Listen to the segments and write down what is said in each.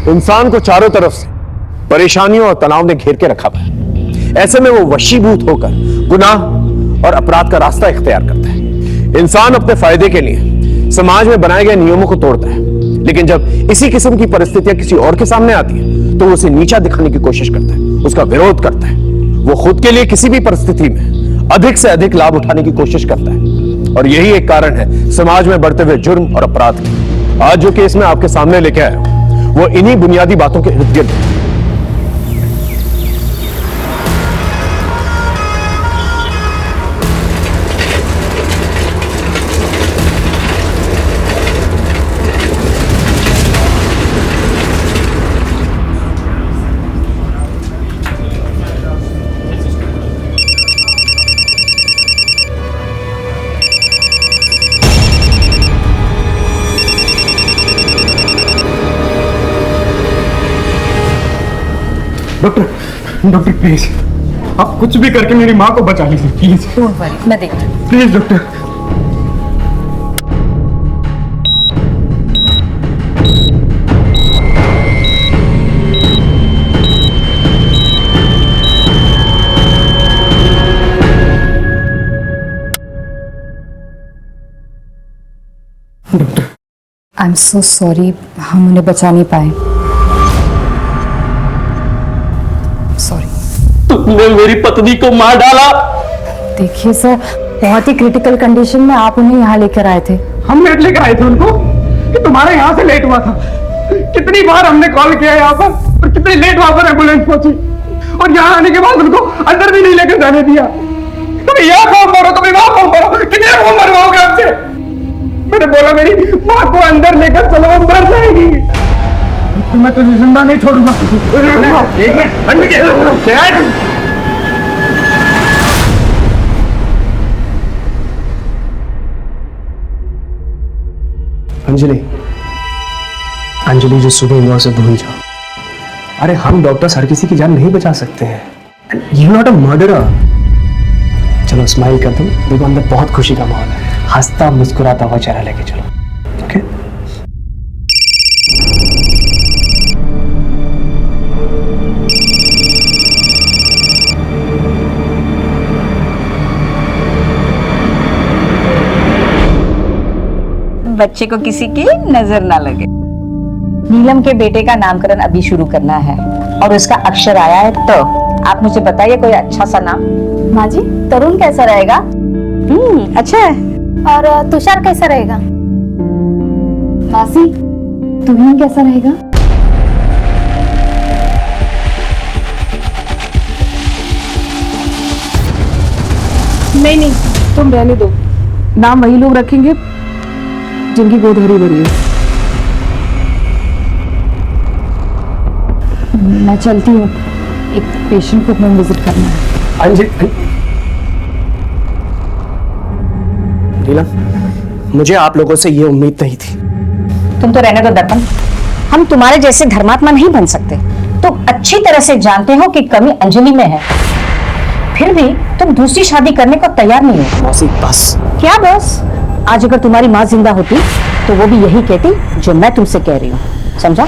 इंसान को चारों तरफ से परेशानियों और तनाव ने घेर के रखा है। ऐसे में वो वशीभूत होकर गुनाह और अपराध का रास्ता इख्तियार करता है। इंसान अपने फायदे के लिए समाज में बनाए गए नियमों को तोड़ता है, लेकिन जब इसी किस्म की परिस्थितियां किसी और के सामने आती हैं तो वो उसे नीचा दिखाने की कोशिश करता है, उसका विरोध करता है। वो खुद के लिए किसी भी परिस्थिति में अधिक से अधिक लाभ उठाने की कोशिश करता है, और यही एक कारण है समाज में बढ़ते हुए जुर्म और अपराध के। आज जो केस मैं आपके सामने लेके आया हूं वो इन्हीं बुनियादी बातों के इर्द गिर्द है। डॉक्टर प्लीज, आप कुछ भी करके मेरी माँ को बचा लीजिए प्लीज। डोंट वरी, मैं देखती हूँ। Please doctor. Doctor I am so sorry, हम उन्हें बचा नहीं पाए। सॉरी। तुमने मेरी पत्नी को मार डाला। देखिए सर, बहुत ही क्रिटिकल कंडीशन में आप उन्हें यहाँ लेकर आए थे। हम लेट लेकर आए थे उनको कि तुम्हारे यहाँ से लेट हुआ था। कितनी बार हमने कॉल किया यहाँ पर, और कितनी लेट वहां पर एम्बुलेंस पहुंची, और यहाँ आने के बाद उनको अंदर भी नहीं लेकर जाने दिया। तुम्हें यहाँ फोन करो, तुम्हें वहां फोन करो, कितने फोन मरवाओगे हमसे? मैंने बोला मेरी माँ को अंदर लेकर चलो, वो मर जाएगी। मैं तुझे जिंदा नहीं छोड़ूंगा। अंजलि, अंजलि जो सुबह हुआ उसे भूल जाओ। अरे हम डॉक्टर्स हर किसी की जान नहीं बचा सकते हैं। You not a murderer. चलो स्माइल कर दो, देखो अंदर बहुत खुशी का माहौल है। हंसता मुस्कुराता हुआ चेहरा लेके चलो, ओके? बच्चे को किसी की नजर ना लगे। नीलम के बेटे का नामकरण अभी शुरू करना है और उसका अक्षर आया है, तो आप मुझे बताइए कोई अच्छा सा नाम। माँ जी, तरुण कैसा रहेगा? अच्छा है। और तुषार कैसा रहेगा? मासी, तुहिन कैसा रहेगा? नहीं, तुम रहने दो। नाम वही लोग रखेंगे जिनकी गोद हरी भरी है। मैं चलती हूँ, एक पेशेंट को होम विजिट करना है। अंजलि, नीलम, मुझे आप लोगों से ये उम्मीद नहीं थी। तुम तो रहने दो दर्पण, हम तुम्हारे जैसे धर्मात्मा नहीं बन सकते। तुम अच्छी तरह से जानते हो कि कमी अंजलि में है, फिर भी तुम दूसरी शादी करने को तैयार नहीं हो। मौसी बस। क्या बस? आज अगर तुम्हारी माँ जिंदा होती तो वो भी यही कहती जो मैं तुमसे कह रही हूँ, समझा?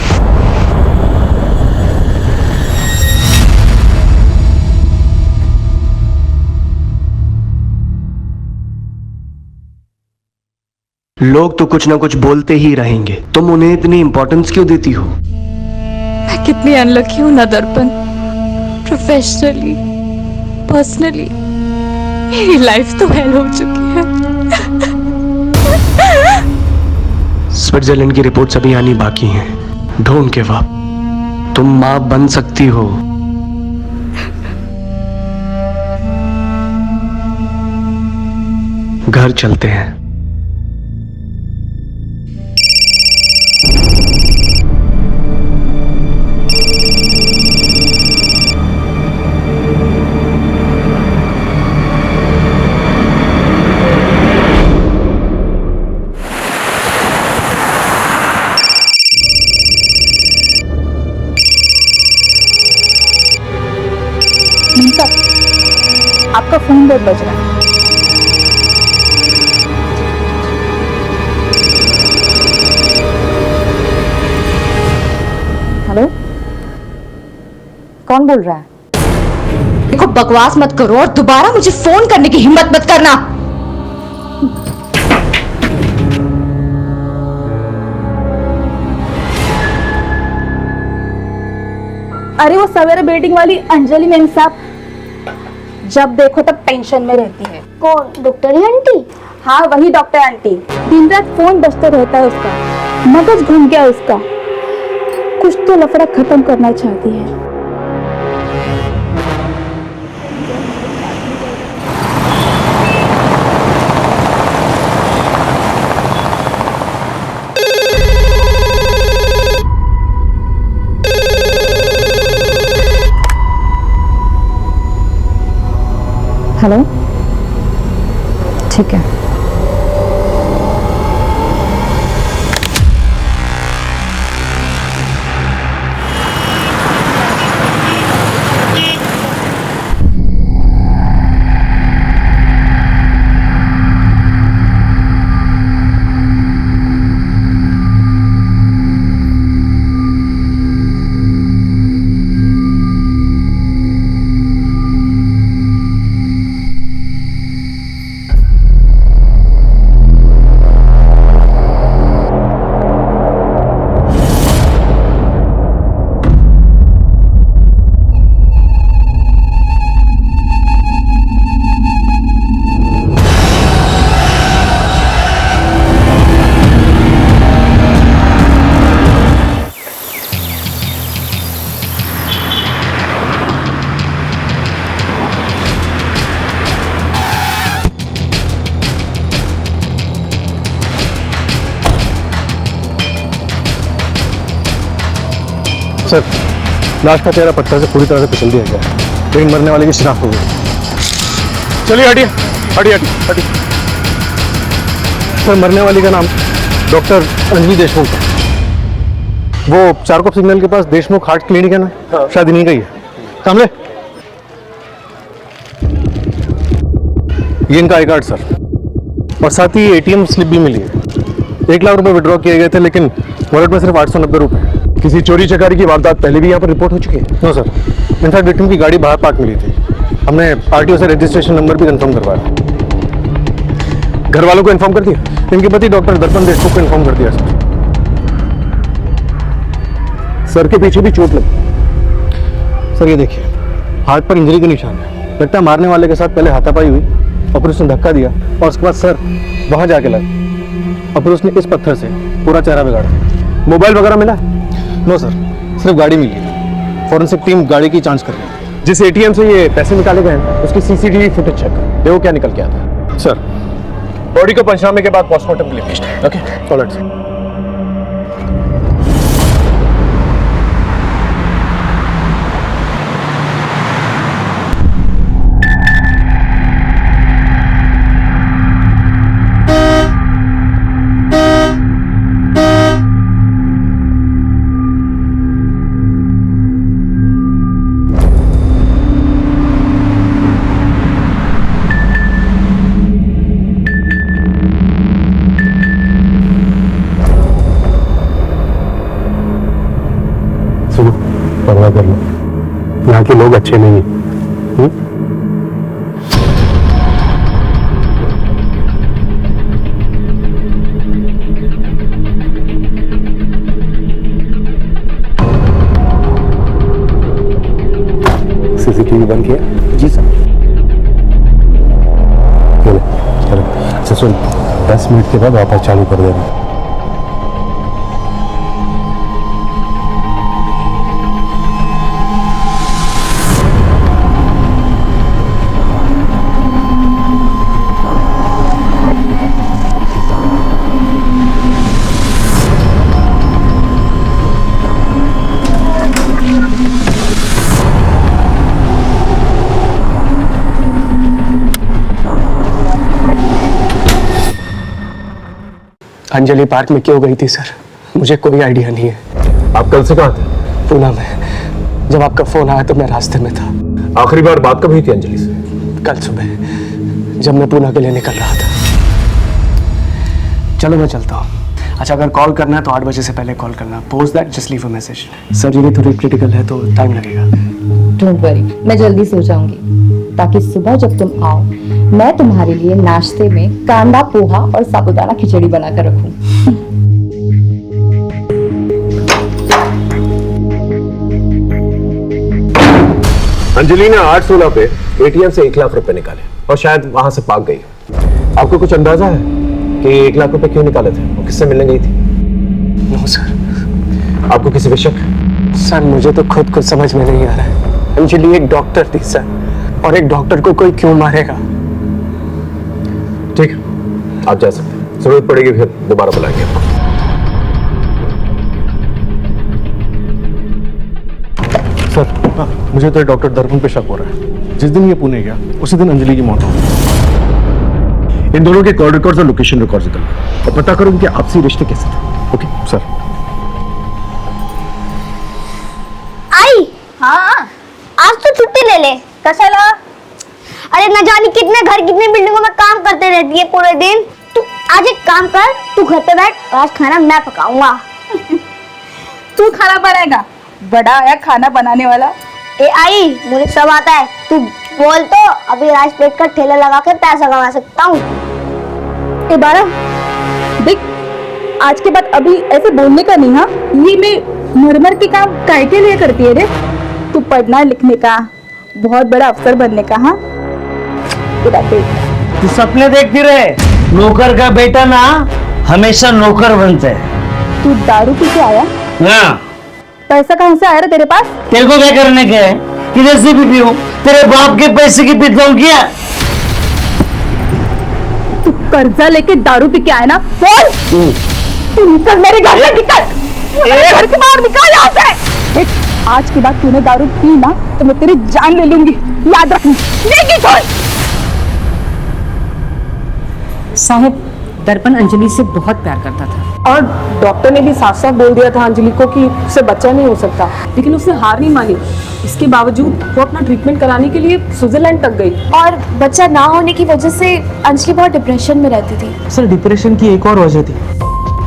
लोग तो कुछ ना कुछ बोलते ही रहेंगे, तुम उन्हें इतनी इंपॉर्टेंस क्यों देती हो? मैं कितनी अनलकी हूं ना दर्पण। प्रोफेशनली, पर्सनली मेरी लाइफ तो हेल हो चुकी है। स्विट्जरलैंड की रिपोर्ट्स अभी आनी बाकी हैं। ढूंढ के वाप, तुम मां बन सकती हो। घर चलते हैं। आपका फोन बहुत बज रहा है। कौन बोल रहा है? देखो, बकवास मत करो और दोबारा मुझे फोन करने की हिम्मत मत करना। अरे वो सवेरे बिल्डिंग वाली अंजलि मैम साहब, जब देखो तब टेंशन में रहती है। कौन? Doctor aunty? हाँ वही डॉक्टर आंटी, दिन रात फोन बजते रहता है उसका, मगज घूम गया उसका। कुछ तो लफड़ा खत्म करना चाहती है। हेलो, ठीक है। सर, लाश का चेहरा पत्थर से पूरी तरह से कुचल दिया गया है, लेकिन मरने वाले की शिनाख्त हो गई। चलिए हटिए हटिए हटिए हटिए। सर, मरने वाली का नाम डॉक्टर अंजलि देशमुख है। वो चारकोप सिग्नल के पास देशमुख हार्ट क्लिनिक है ना, शायद इन्हीं का ही है। सामने ये इनका आई कार्ड सर, और साथ ही एटीएम स्लिप भी मिली है। 1 लाख रुपए विड्रॉ किए गए थे, लेकिन वॉलेट में सिर्फ 890 रुपए। किसी चोरी चकारी की वारदात पहले भी यहाँ पर रिपोर्ट हो चुकी है? नो सर, इनफैक्ट विक्टिम की गाड़ी बाहर पार्क मिली थी। हमने आरटीओ से रजिस्ट्रेशन नंबर भी कंफर्म करवाया। घर वालों को इन्फॉर्म कर दिया? इनके पति डॉक्टर दर्पण देशमुख को इन्फॉर्म कर दिया सर। सर के पीछे भी चोट लगी। सर ये देखिए, हार्ट पर इंजरी के निशान है। लगता है मारने वाले के साथ पहले हाथापाई हुई और फिर उसने धक्का दिया और उसके बाद सर वहां जाके लगा और फिर उसने इस पत्थर से पूरा चेहरा बिगाड़ दिया। मोबाइल वगैरह मिला? नो सर, सिर्फ गाड़ी मिली है। फॉरेंसिक टीम गाड़ी की जांच कर रही है। जिस एटीएम से ये पैसे निकाले गए हैं उसकी सीसीटीवी फुटेज चेक कर, देखो क्या निकल के आता है। सर, बॉडी को पंचनामे के बाद पोस्टमार्टम के लिए भेजना है। Okay, alright sir. परवाह कर लो, यहाँ के लोग अच्छे नहीं हैं। सीसीटीवी बंद किया? जी सर। चलो चलो, अच्छा सुन, 10 मिनट के बाद वापस चालू कर देना। अंजलि पार्क में क्यों गई थी सर, मुझे कोई आइडिया नहीं है। आप कल से कहाँ थे? पूना में। जब आपका फोन आया तो मैं रास्ते में था। आखिरी बार बात कब हुई थी अंजलि से? कल सुबह, जब मैं पूना के लिए निकल रहा था। चलो मैं चलता हूँ, अच्छा, अगर कॉल करना है तो 8 बजे से पहले कॉल करना। Post that just leave a message. Surgery थोड़ी क्रिटिकल है तो टाइम लगेगा। डोंट वरी, मैं जल्दी सो जाऊंगी ताकि सुबह जब तुम आओ मैं तुम्हारे लिए नाश्ते में कांदा पोहा और साबूदाना खिचड़ी बनाकर रखूं। अंजलि ने 8/16 पे एटीएम से 1 लाख रुपए निकाले और शायद वहां से भाग गई। आपको कुछ अंदाजा है कि 1 लाख रुपए क्यों निकाले थे? वो किससे मिलने गई थी? No sir. आपको किसी पे शक? सर मुझे तो खुद कुछ समझ में नहीं आ रहा है। अंजलि एक डॉक्टर थी सर, और एक डॉक्टर को कोई क्यों मारेगा? ठीक है, आप जा सकते हैं। जरूरत पड़ेगी फिर दोबारा बुलाएंगे आपको। सर, मुझे तो डॉक्टर दर्पण पे शक हो रहा है। जिस दिन ये पुणे गया उसी दिन अंजलि की मौत हो गई। इन दोनों के कॉल रिकॉर्ड्स और लोकेशन रिकॉर्ड्स निकालो और पता करो उनके आपसी रिश्ते कैसे थे। Okay sir. आई हाँ, आज तो छुट्टी ले ले। कशाला? अरे न जाने कितने घर कितने बिल्डिंगों में काम करते रहती है पूरे दिन। तू आज एक काम कर, तू घर पे बैठ और आज खाना मैं पकाऊंगा। तू खाना बनाएगा? बड़ा आया खाना बनाने वाला। ए आई, मुझे सब आता है। तू बोल तो अभी राइस पेट का ठेला लगा के पैसा कमा सकता हूँ। ए बारा, देख आज के बाद अभी ऐसे बोलने का नहीं। हाँ, ये मैं मर के काम काय के लिए करती है रे? तू पढ़ना लिखने का, बहुत बड़ा अफसर बनने का। हाँ, तू सपने देखती रहे। नौकर का बेटा ना हमेशा नौकर बनता है। तू दारू पी के आया? हाँ। पैसा कहाँ से आया रे तेरे पास? तेरे को क्या करने का है? किधर से भी पीऊं? तेरे बाप के पैसे की पीता हूँ क्या? तू कर्जा लेके दारू पी के आया ना? बोल, तू निकल मेरे घर से, निकल मेरे घर से बाहर, निकल यहाँ से। देख, आज के बाद तूने दारू पी ना तो मैं तेरी जान ले लूंगी, याद रखना। लेगी छोड़। साहब, दर्पण अंजलि से बहुत प्यार करता था और डॉक्टर ने भी साफ साफ बोल दिया था अंजलि को कि उससे बच्चा नहीं हो सकता, लेकिन उसने हार नहीं मानी। इसके बावजूद वो अपना ट्रीटमेंट कराने के लिए स्विट्जरलैंड तक गई। और बच्चा ना होने की वजह से अंजलि बहुत डिप्रेशन में रहती थी। सर, डिप्रेशन की एक और वजह थी।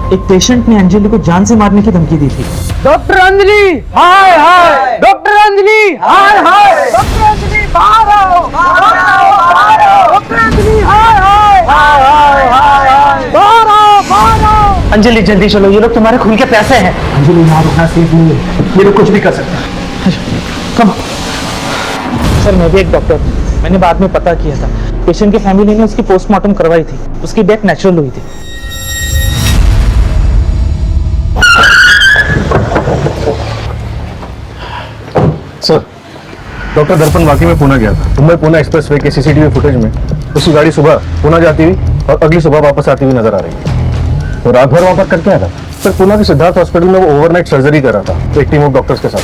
एक पेशेंट ने अंजलि को जान से मारने की धमकी दी थी। डॉक्टर अंजलि, हाय हाय। डॉक्टर अंजलि, हाय हाय। डॉक्टर अंजलि, बाहर आओ, बाहर आओ, बाहर आओ। डॉक्टर अंजलि, हाय हाय, हाय हाय, हाय हाय। बाहर आओ, बाहर आओ। अंजलि जल्दी चलो, ये लोग तुम्हारे खून के प्यासे हैं। अंजलि यहाँ रुकना सेफ नहीं है, ये लोग कुछ भी कर सकते हैं। कम। सर, मैं भी एक डॉक्टर हूँ। मैंने बाद में पता किया था, पेशेंट की फैमिली ने उसकी पोस्टमार्टम करवाई थी। उसकी डेथ नेचुरल हुई थी। सर, डॉक्टर दर्पण वाकई में पुणे गया था। मुंबई पुणे एक्सप्रेसवे के सीसीटीवी फुटेज में उसकी गाड़ी सुबह पुणे जाती हुई और अगली सुबह वापस आती हुई नजर आ रही है। तो रात भर वहां पर करके आया था। सर, पुणे के सिद्धार्थ हॉस्पिटल में वो ओवरनाइट सर्जरी कर रहा था एक टीम ऑफ डॉक्टर्स के साथ।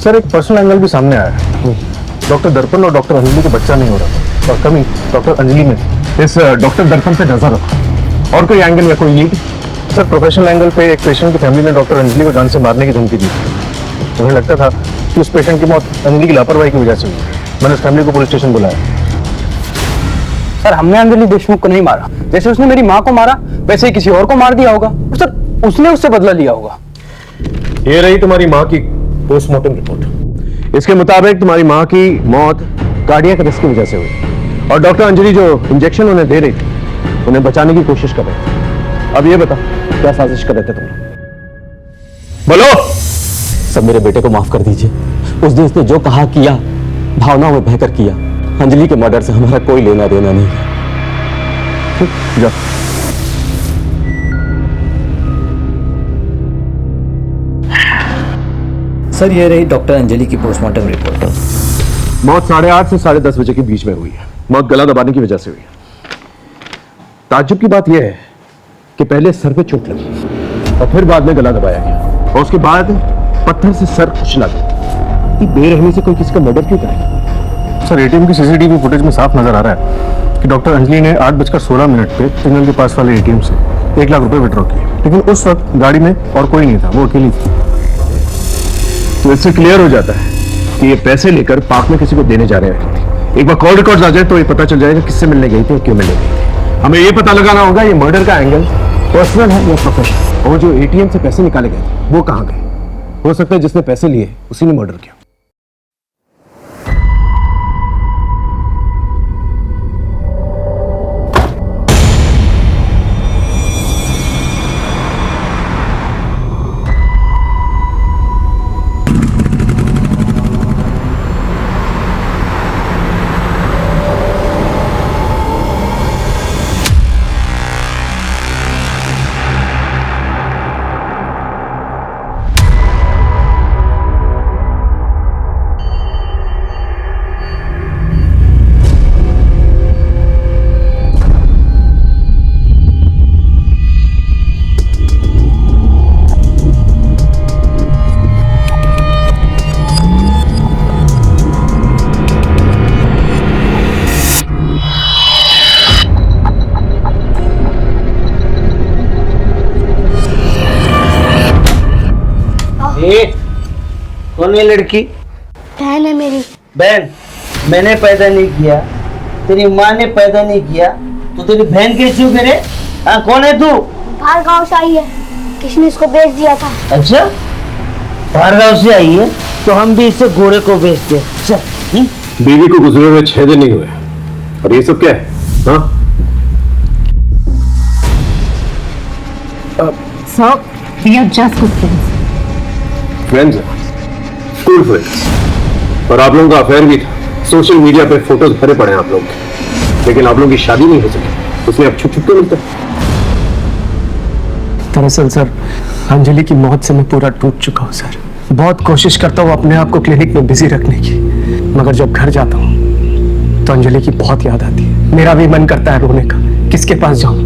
सर, एक पर्सनल एंगल भी सामने आया है। डॉक्टर दर्पण और डॉक्टर अंजलि को बच्चा नहीं हो रहा था और कमी डॉक्टर अंजलि में थी। इस डॉक्टर दर्पण पे नजर रखो। और कोई एंगल या कोई लीड? सर, प्रोफेशनल एंगल पे एक पेशेंट की फैमिली ने डॉक्टर अंजलि को जान से मारने की धमकी दी थी। मुझे लगता था कि उस पेशेंट की मौत अंजलि की लापरवाही की वजह से हुई। मैंने उस फैमिली को पुलिस स्टेशन बुलाया। सर, हमने अंजलि देशमुख को नहीं मारा। जैसे उसने मेरी माँ को मारा वैसे ही किसी और को मार दिया होगा। सर, उसने उससे बदला लिया होगा। ये रही तुम्हारी माँ की पोस्टमार्टम रिपोर्ट। इसके मुताबिक तुम्हारी माँ की मौत कार्डियक अरेस्ट की वजह से हुई और डॉक्टर अंजलि जो इंजेक्शन उन्हें दे रही थी उन्हें बचाने की कोशिश कर रहे थे। अब ये बता, क्या साजिश कर रहे थे तुम? बोलो। सब मेरे बेटे को माफ कर दीजिए। उस दिन उसने जो कहा किया, भावनाओं में बहकर किया। अंजलि के मर्डर से हमारा कोई लेना देना नहीं है। जा। सर, ये रही डॉक्टर अंजलि की पोस्टमार्टम रिपोर्ट। मौत 8:30 से 10:30 बजे के बीच में हुई है। मौत गला दबाने की वजह से हुई है। ताज्जुब की बात यह है कि पहले सर पे चोट लगी और फिर बाद में गला दबाया गया और उसके बाद पत्थर से सर कुचला गया। कि बेरहमी से कोई किसी का मर्डर क्यों करेगा? सर, एटीएम की सीसीटीवी फुटेज में साफ नजर आ रहा है कि डॉक्टर अंजलि ने 8:16 पे सिग्नल के पास वाले एटीएम से 1 लाख रुपए विड्रॉ किए, लेकिन उस वक्त गाड़ी में और कोई नहीं था, वो अकेली थी। तो इससे क्लियर हो जाता है कि ये पैसे लेकर पार्क में किसी को देने जा रहे हैं। एक बार कॉल रिकॉर्ड्स आ जाए तो ये पता चल जाएगा किससे मिलने गई थी और क्यों मिलने गई थी। हमें ये पता लगाना होगा ये मर्डर का एंगल पर्सनल है या प्रोफेशनल, और जो एटीएम से पैसे निकाले गए थे वो कहाँ गए। हो सकता है जिसने पैसे लिए उसी ने मर्डर किया। कौन है लड़की? बहन है मेरी। बहन? मैंने पैदा नहीं किया, तेरी माँ ने पैदा नहीं किया, तो तेरी बहन कैसी हो मेरे? हाँ, कौन है तू? बाहर गांव से आई है, किसी ने इसको बेच दिया था। अच्छा, बाहर गांव से आई है, तो हम भी इसे घोड़े को बेचते हैं। चल। बीवी को गुजरे हुए 6 दिन नहीं हुए और ये सब क्या है? हाँ? So, we are just good friends. Friends हैं, स्कूल फ्रेंड्स, और आप लोगों का अफेयर भी था। सोशल मीडिया पे फोटोज भरे पड़े हैं आप लोग के, लेकिन आप लोगों की शादी नहीं हो सकी, उसमें अब छुप छुप के मिलते। दरअसल सर, अंजलि की मौत से मैं पूरा टूट चुका हूँ सर। बहुत कोशिश करता हूँ अपने आप को क्लिनिक में बिजी रखने की, मगर जब घर जाता हूँ तो अंजलि की बहुत याद आती है। मेरा भी मन करता है रोने का, किसके पास जाऊँ?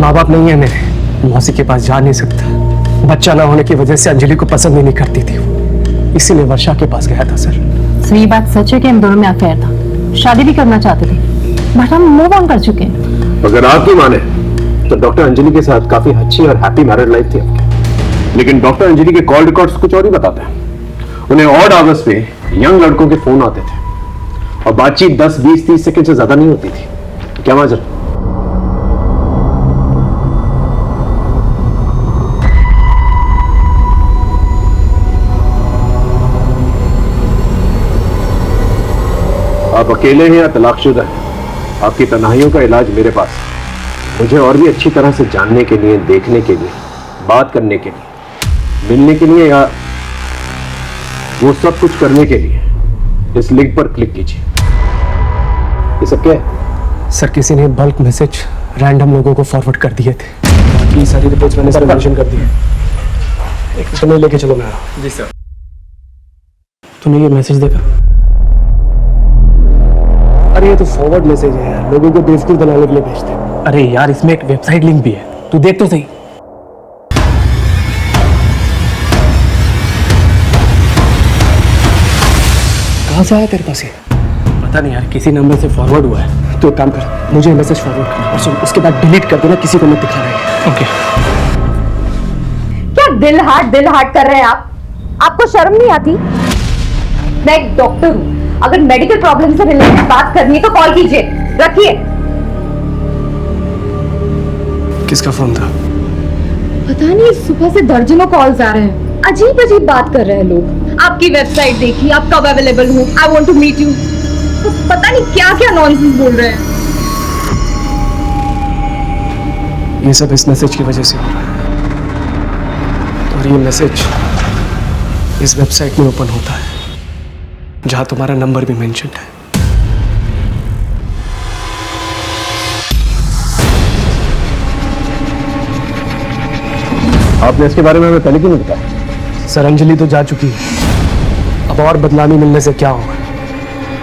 माँ बाप नहीं है मेरे, मौसी के पास जा नहीं सकता। बच्चा ना होने की वजह से अंजलि को पसंद ही नहीं करती थी वो, इसीलिए वर्षा के पास गया था सर। सही बात सच है कि हम दोनों में अफेयर था, शादी भी करना चाहते थे, बट हम मूव ऑन कर चुके हैं। अगर आपकी माने तो डॉक्टर अंजलि के साथ काफी अच्छी और हैप्पी मैरिड लाइफ थी आपकी, लेकिन डॉक्टर अंजलि के कॉल रिकॉर्ड्स कुछ और ही बताते हैं। उन्हें ऑड आवर्स पे यंग लड़कों के फोन आते थे और बातचीत 10, 20, 30 सेकंड से ज्यादा नहीं होती थी। क्या माजरा? आप अकेले हैं या तलाकशुदा हैं, आपकी तन्हाइयों का इलाज मेरे पास है। मुझे और भी अच्छी तरह से जानने के लिए, देखने के लिए, बात करने के लिए, मिलने के लिए, या वो सब कुछ करने के लिए इस लिंक पर क्लिक कीजिए। ये सब क्या है? सर, किसी ने बल्क मैसेज रैंडम लोगों को फॉरवर्ड कर दिए थे, बाकी सारी रिपोर्ट्स मैंने इसमें मेंशन कर दी है। एक समय लेके चलो मैं। जी सर। तूने ये मैसेज देखा? अरे ये तो फॉरवर्ड मैसेज है यार, लोगों को बेवकूफ बनाने के लिए भेजते हैं। अरे यार, इसमें एक वेबसाइट लिंक भी है, तू देख तो सही। कहाँ से आया तेरे पास ये? पता नहीं यार, किसी नंबर से फॉरवर्ड हुआ है। तो एक काम कर, मुझे मैसेज फॉरवर्ड कर और सुन, उसके बाद डिलीट कर देना, किसी को मत दिखा रहा है। ओके। क्या दिल हार्ट कर रहे हैं आप? आपको शर्म नहीं आती? मैं एक डॉक्टर हूँ, अगर मेडिकल प्रॉब्लम से रिलेटेड बात करनी है तो कॉल कीजिए, रखिए। किसका फोन था? पता नहीं, सुबह से दर्जनों कॉल्स आ रहे हैं, अजीब अजीब बात कर रहे हैं लोग। आपकी वेबसाइट देखी, आप कब अवेलेबल हो, I want to meet you, तो पता नहीं क्या क्या नॉनसेंस बोल रहे हैं। ये सब इस मैसेज की वजह से हो रहा है, और ये मैसेज इस वेबसाइट में ओपन होता है जहां तुम्हारा नंबर भी मेंशन है। आपने इसके बारे में हमें पहले क्यों नहीं बताया? सर, अंजलि तो जा चुकी है, अब और बदनामी मिलने से क्या होगा?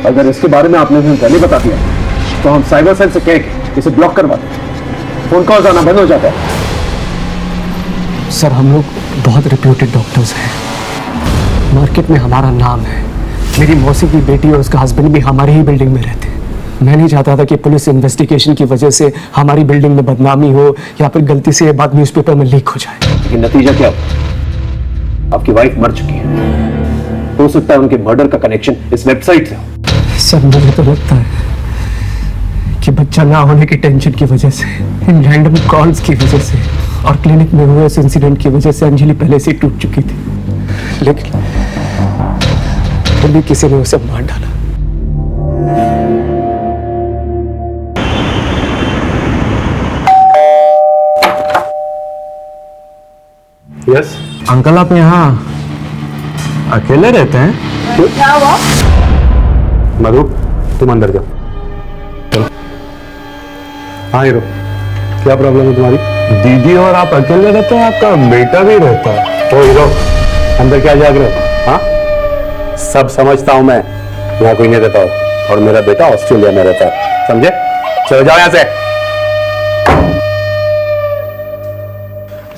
अगर इसके बारे में आपने हमें पहले बता दिया तो हम साइबर सेल से कह के इसे ब्लॉक करवा देते, फोन कॉल आना बंद हो जाता है। सर, हम लोग बहुत रिप्यूटेड डॉक्टर्स हैं, मार्केट में हमारा नाम है। मेरी मौसी की बेटी और उसका हस्बैंड भी हमारी ही बिल्डिंग में रहते हैं। मैं नहीं चाहता था कि पुलिस इन्वेस्टिगेशन की वजह से हमारी बिल्डिंग में बदनामी हो या फिर गलती से ये बात न्यूज़पेपर में लीक हो जाए। लेकिन नतीजा क्या हुआ? आपकी वाइफ मर चुकी है। हो सकता है उनके मर्डर का कनेक्शन इस वेबसाइट से हो। सर, मुझे तो लगता है कि बच्चा ना होने की टेंशन की वजह से, इन रैंडम कॉल्स की वजह से और क्लिनिक में हुए इस इंसिडेंट की वजह से अंजलि पहले से ही टूट चुकी थी, लेकिन फिर भी किसी ने उसे मार डाला। यस अंकल, आप यहाँ अकेले रहते हैं? क्या हुआ? मधु, तुम अंदर जाओ। चलो। हाँ हीरो, क्या प्रॉब्लम है तुम्हारी? दीदी और आप अकेले रहते हैं, आपका बेटा भी रहता है। ओ हीरो, अंदर क्या जाग रहे हो? हाँ, सब समझता हूँ मैं, यहाँ कोई नहीं रहता और मेरा बेटा ऑस्ट्रेलिया में रहता है, समझे? चलो जाओ यहाँ से।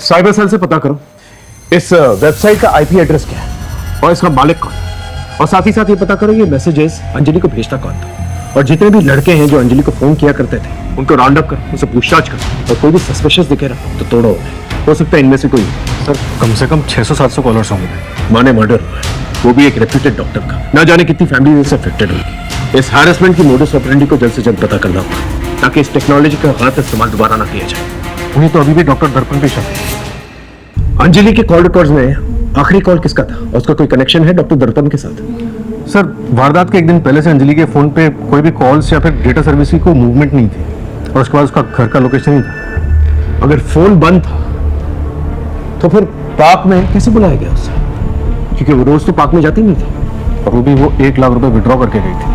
साइबर सेल से पता करो इस वेबसाइट का आईपी एड्रेस क्या है और इसका मालिक कौन, और साथ ही साथ ये पता करो ये मैसेजेस अंजलि को भेजता कौन था, और जितने भी लड़के हैं जो अंजलि को फोन किया करते थे उनको राउंड अप करो, उनसे पूछताछ करो, और कोई भी सस्पिशियस दिखे रहा तो तोड़ो। हो सकता है इनमें से कोई। सर कम से कम 600-700 कॉलर्स होंगे। माने मर्डर हुआ है, वो भी एक रेप्यूटेड डॉक्टर का। ना जाने कितनी फैमिली इससे अफेक्टेड होगी। इस हैरेसमेंट की मोडस ऑपरेंडी को जल्द से जल्द पता करना होगा ताकि इस टेक्नोलॉजी का गलत इस्तेमाल दोबारा ना किया जाए। उन्हें तो अभी भी डॉक्टर दर्पण पे शक है। अंजलि के कॉल रिकॉर्ड्स में आखिरी कॉल किसका था और उसका कोई कनेक्शन है डॉक्टर दर्पण के साथ? सर वारदात के एक दिन पहले से अंजलि के फोन पे कोई भी कॉल्स या फिर डेटा सर्विस की कोई मूवमेंट नहीं थी, और उसके बाद उसका घर का लोकेशन ही था। अगर फोन बंद था तो फिर पार्क में कैसे बुलाया गया उसे? क्योंकि वो रोज तो पार्क में जाती नहीं थी, और वो भी वो 1 लाख रुपए विड्रॉ करके गई थी।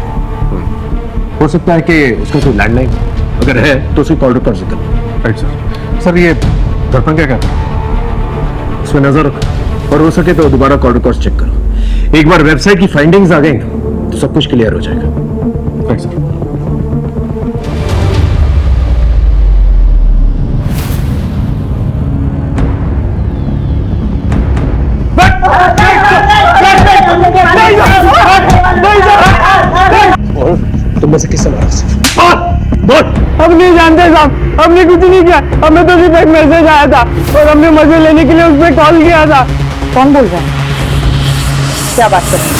हो सकता है कि उसका कोई लैंडलाइन, अगर है तो उसकी कॉल रिकॉर्ड निकल। Right sir. सर ये दर्पण क्या कहता है? उसमें नजर रखो और हो सके तो दोबारा कॉल रिकॉर्ड चेक करो। एक बार वेबसाइट की फाइंडिंग्स आ गई ना तो सब कुछ क्लियर हो जाएगा। Right sir. तुम में से किससे मारा उसे? हम नहीं जानते साहब, हमने कुछ नहीं किया, हमें तो सिर्फ एक मैसेज आया था और हमने मजे लेने के लिए उस पर कॉल किया था। कौन बोल रहा है? क्या बात कर रहे हैं?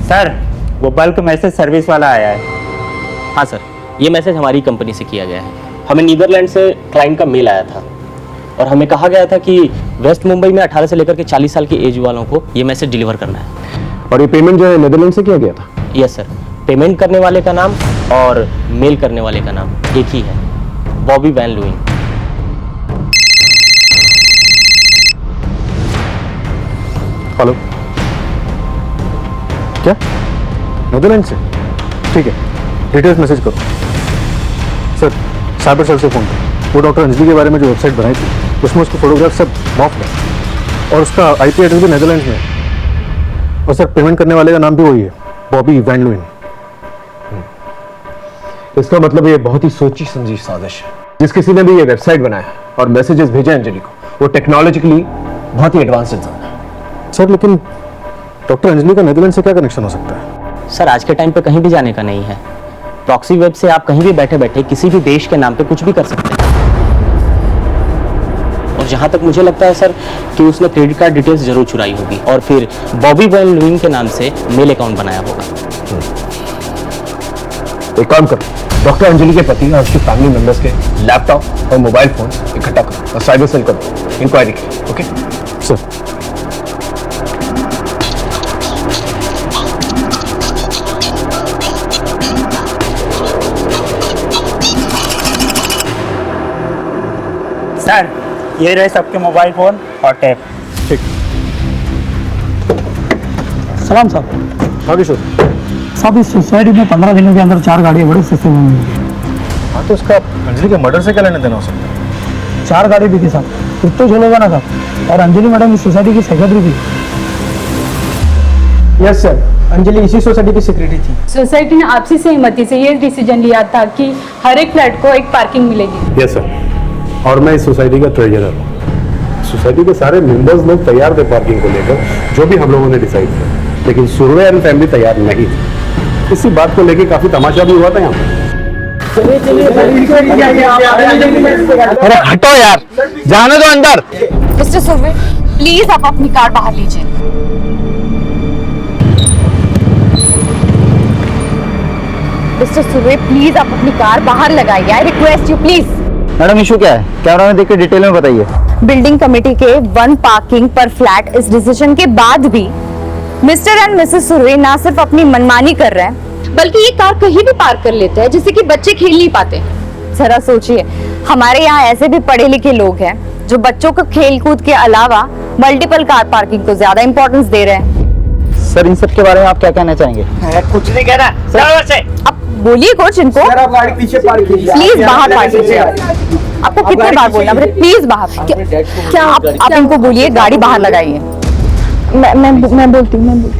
सर वो बल्क मैसेज सर्विस वाला आया है। हाँ सर, ये मैसेज हमारी कंपनी से किया गया है। हमें नीदरलैंड से क्लाइंट का मेल आया था और हमें कहा गया था कि वेस्ट मुंबई में 18 से लेकर के 40 साल की एज वालों को ये मैसेज डिलीवर करना है। और ये पेमेंट जो है नीदरलैंड से किया गया था? यस सर, पेमेंट करने वाले का नाम और मेल करने वाले का नाम एक ही है, बॉबी वैन लुइन। हेलो, क्या नीदरलैंड से? ठीक है, डिटेल्स मैसेज करो। सर साइबर सेल से फोन करो। वो डॉक्टर अंजलि के बारे में जो वेबसाइट बनाई थी उसमें उसको फोटोग्राफ सब मॉफ है और उसका आईपी एड्रेस भी नीदरलैंड में है, और सर पेमेंट करने वाले का नाम भी वही है, बॉबी वैन लुइन। इसका मतलब ये बहुत ही सोची समझी साजिश है। जिस किसी ने भी ये वेबसाइट बनाया और मैसेजेस भेजे अंजलि को, वो टेक्नोलॉजिकली बहुत ही एडवांस इंसान है। सर लेकिन डॉक्टर अंजलि का नीदरलैंड से क्या कनेक्शन हो सकता है? सर आज के टाइम पे कहीं भी जाने का नहीं है। प्रॉक्सी वेब से आप कहीं भी बैठे बैठे किसी भी देश के नाम पे कुछ भी कर सकते हैं। और जहां तक मुझे लगता है सर कि उसने क्रेडिट कार्ड डिटेल्स जरूर चुराई होगी और फिर बॉबी वैन लुइन के नाम से मेल अकाउंट बनाया होगा। एक काम करो, डॉक्टर अंजलि के पति और उसके फैमिली मेंबर्स के लैपटॉप और मोबाइल फोन इकट्ठा करो और साइबर सेल करो, इंक्वायरी की। Okay sir. सर ये रहे सबके मोबाइल फोन और टैब। ठीक। सलाम साहब। हाँ किशोर। साहब इस सोसाइटी में 15 दिनों के अंदर 4 गाड़ियाँ बड़े सस्ते में मिली। हाँ तो उसका अंजलि के मर्डर से क्या लेना देना हो सकता है? 4 गाड़ी भी थी साहब, कुछ तो चलेगा ना साहब। और अंजलि मैडम इस सोसाइटी की सेक्रेटरी थी। यस सर, अंजलि इसी सोसाइटी की सेक्रेटरी थी। सोसाइटी ने आपसी सहमति से ये डिसीजन लिया था कि हर एक फ्लैट को एक पार्किंग मिलेगी। यस सर, और मैं इस सोसाइटी का ट्रेजरर हूँ। सोसाइटी के सारे मेंबर्स लोग तैयार थे पार्किंग को लेकर, जो भी हम लोगों ने डिसाइड किया, लेकिन सुरवे एंड फैमिली तैयार नहीं थी। इसी बात को लेकर काफी तमाशा भी हुआ था यहाँ पे। अरे हटो यार, जाने दो अंदर। मिस्टर सुरवे, प्लीज आप अपनी कार बाहर लीजिए। मिस्टर सुर्वे प्लीज आप अपनी कार बाहर लगाइए, I request you please. Madam issue क्या है, कैमरा में देख के डिटेल में बताइए। बिल्डिंग कमेटी के 1 पार्किंग पर फ्लैट इस डिसीजन के बाद भी मिस्टर एंड मिसेस सुर्वे ना सिर्फ अपनी मनमानी कर रहे हैं बल्कि ये कार कहीं भी पार्क कर लेते हैं जिससे कि बच्चे खेल नहीं पाते। जरा सोचिए, हमारे यहाँ ऐसे भी पढ़े लिखे लोग हैं जो बच्चों को खेल कूद के अलावा मल्टीपल कार पार्किंग को ज्यादा इंपॉर्टेंस दे रहे हैं। सर इन सब के बारे में आप क्या कहना चाहेंगे? कुछ नहीं कहना से। अब बोलिए कुछ इनको, आप गाड़ी पीछे पार्क कीजिए। प्लीज बाहर पार्क कीजिए। आपको कितने बार बोलना, प्लीज बाहर। क्या आप इनको बोलिए गाड़ी बाहर लगाइए। मैं बोलती हूँ।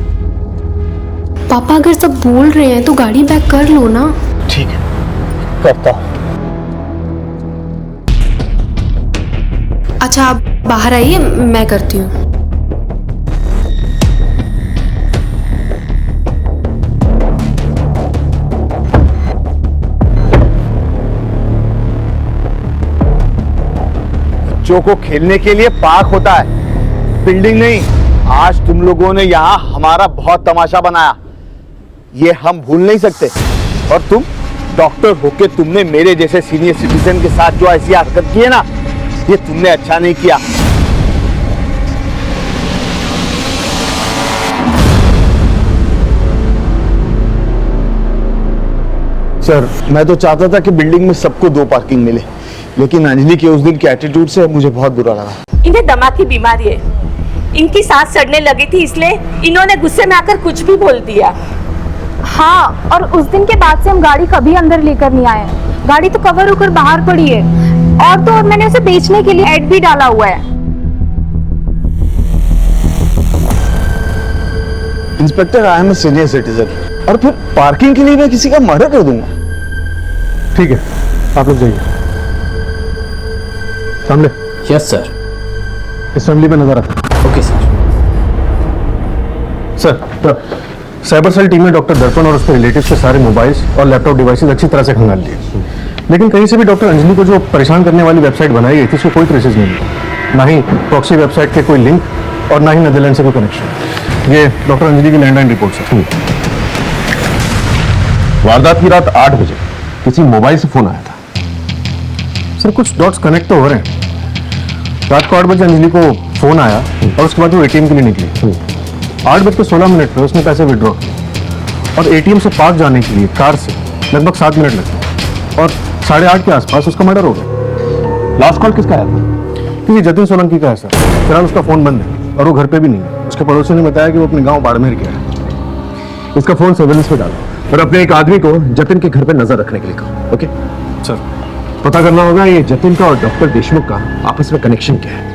पापा अगर सब बोल रहे हैं तो गाड़ी बैक कर लो ना। ठीक है, करता हूँ। अच्छा आप बाहर आइए, मैं करती हूँ। बच्चों को खेलने के लिए पार्क होता है, बिल्डिंग नहीं। आज तुम लोगों ने यहाँ हमारा बहुत तमाशा बनाया, ये हम भूल नहीं सकते। और तुम डॉक्टर होके तुमने मेरे जैसे सीनियर सिटीजन के साथ जो ऐसी हरकत की है ना, ये तुमने अच्छा नहीं किया। सर, मैं तो चाहता था कि बिल्डिंग में सबको 2 पार्किंग मिले, लेकिन अंजलि के उस दिन के एटीट्यूड से मुझे बहुत बुरा लगा। इन्हें दमा की बीमारी है, इनकी सांस चढ़ने लगी थी, इसलिए इन्होंने गुस्से में आकर कुछ भी बोल दिया। हाँ, और उस दिन के बाद से हम गाड़ी कभी अंदर लेकर नहीं आए। गाड़ी तो कवर होकर बाहर पड़ी है, और तो और मैंने उसे बेचने के लिए एड भी डाला हुआ है। Inspector, I am a senior citizen, और फिर पार्किंग के लिए मैं किसी का मर्डर कर दूंगा। ठीक है, आप लोग जाइए। सामने। Yes sir. इस फैमिली पे नजर रखना। Okay sir. Sir, cyber cell team ने डॉक्टर दर्पण और उसके रिलेटिव्स के सारे मोबाइल्स और लैपटॉप डिवाइसेस अच्छी तरह से खंगाल लिए, लेकिन कहीं से भी डॉक्टर अंजलि को जो परेशान करने वाली वेबसाइट बनाई गई थी उसके कोई ट्रेसेस नहीं मिले, ना ही प्रॉक्सी वेबसाइट के कोई लिंक और ना ही नेदरलैंड से कोई कनेक्शन। ये डॉक्टर अंजलि की लैंडलाइन रिपोर्ट है। वारदात की रात 8 बजे किसी मोबाइल से फोन आया था। सर, कुछ डॉट्स कनेक्ट तो हो रहे हैं। रात को 8 बजे अंजलि को फोन आया और उसके बाद वो एटीएम के लिए निकली। 8:16 पे उसने पैसे विड्रॉ किए और एटीएम से पार्क जाने के लिए कार से लगभग 7 मिनट लगे और 8:30 के आसपास उसका मर्डर हो गया। लास्ट कॉल किसका है? किसी जतिन सोलंकी का है सर। फिलहाल उसका फोन बंद है और वो घर पे भी नहीं है। उसके पड़ोसी ने बताया कि वो अपने गांव बाड़मेर गया है। इसका फोन सर्वेलेंस पे डाला और अपने एक आदमी को जतिन के घर पे नजर रखने के लिए कहा। ओके सर, पता करना होगा ये जतिन का और डॉक्टर देशमुख का आपस में कनेक्शन क्या है।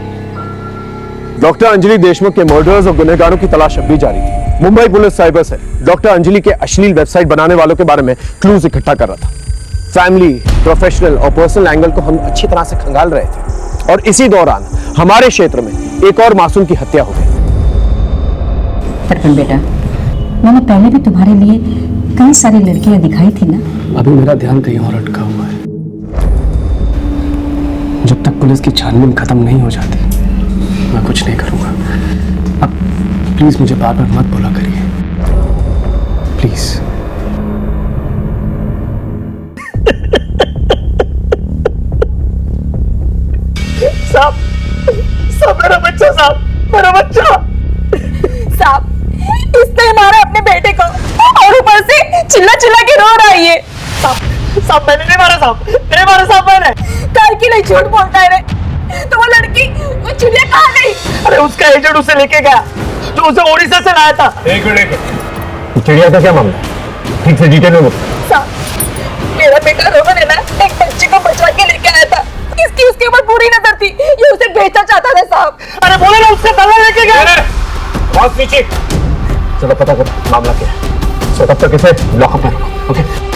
डॉक्टर अंजलि देशमुख के मर्डर्स और गुनहगारों की तलाश अब भी जारी थी। मुंबई पुलिस साइबर से डॉक्टर अंजलि के अश्लील वेबसाइट बनाने वालों के बारे में क्लूज इकट्ठा कर रहा था। फैमिली, प्रोफेशनल और पर्सनल एंगल को हम अच्छी तरह से खंगाल रहे थे और इसी दौरान हमारे क्षेत्र में एक और मासूम की हत्या हो गई। दर्पण बेटा, मैंने पहले भी तुम्हारे लिए कई सारी लड़कियां दिखाई थी ना। अभी मेरा ध्यान कहीं और अटका हुआ है। जब तक पुलिस की छानबीन खत्म नहीं हो जाती मैं कुछ नहीं करूंगा। अब प्लीज मुझे बार बार मत बोला करिए, प्लीज। साहब, मेरा बच्चा साहब, मेरा बच्चा साहब, इसने मारा अपने बेटे को और ऊपर से चिल्ला चिल्ला के रो रहा है ये। साहब मैंने नहीं मारा साहब, नहीं मारा साहब मैंने। काय की नहीं झूठ बोलता है रे? तो वो लड़की, वो चिड़िया कहाँ गई? अरे उसका एजेंट उसे लेके गया, जो उसे ओडिशा से लाया था। एक मिनट, चिड़िया का क्या मामला? ठीक से डिटेल में बताओ। साहब, मेरा बेटा रोहन है ना, एक बच्चे को बचा के लेके आया था। इसकी उसके ऊपर पूरी नजर थी, ये उसे बेचना चाहता था साहब। अरे बोले ना उससे दवा लेके गया। बहुत नीचे। चलो पता करो मामला क्या है। सो तब तक इसे लॉकअप में रखो। ओके।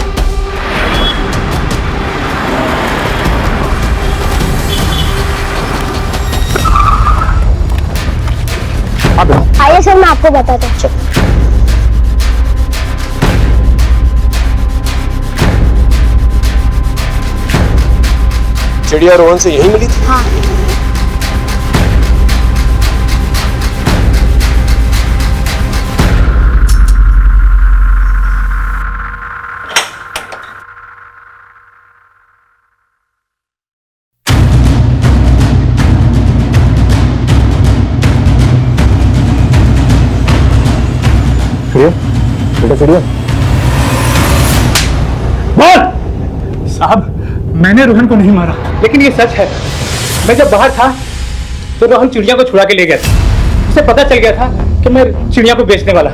आइए सर, मैं आपको बताता हूँ। चिड़िया रोहन से यही मिली थी? हाँ। बेटा चिड़िया बोल। साहब मैंने रोहन को नहीं मारा, लेकिन ये सच है, मैं जब बाहर था तो रोहन चिड़िया को छुड़ा के ले गया था। उसे पता चल गया था कि मैं चिड़िया को बेचने वाला।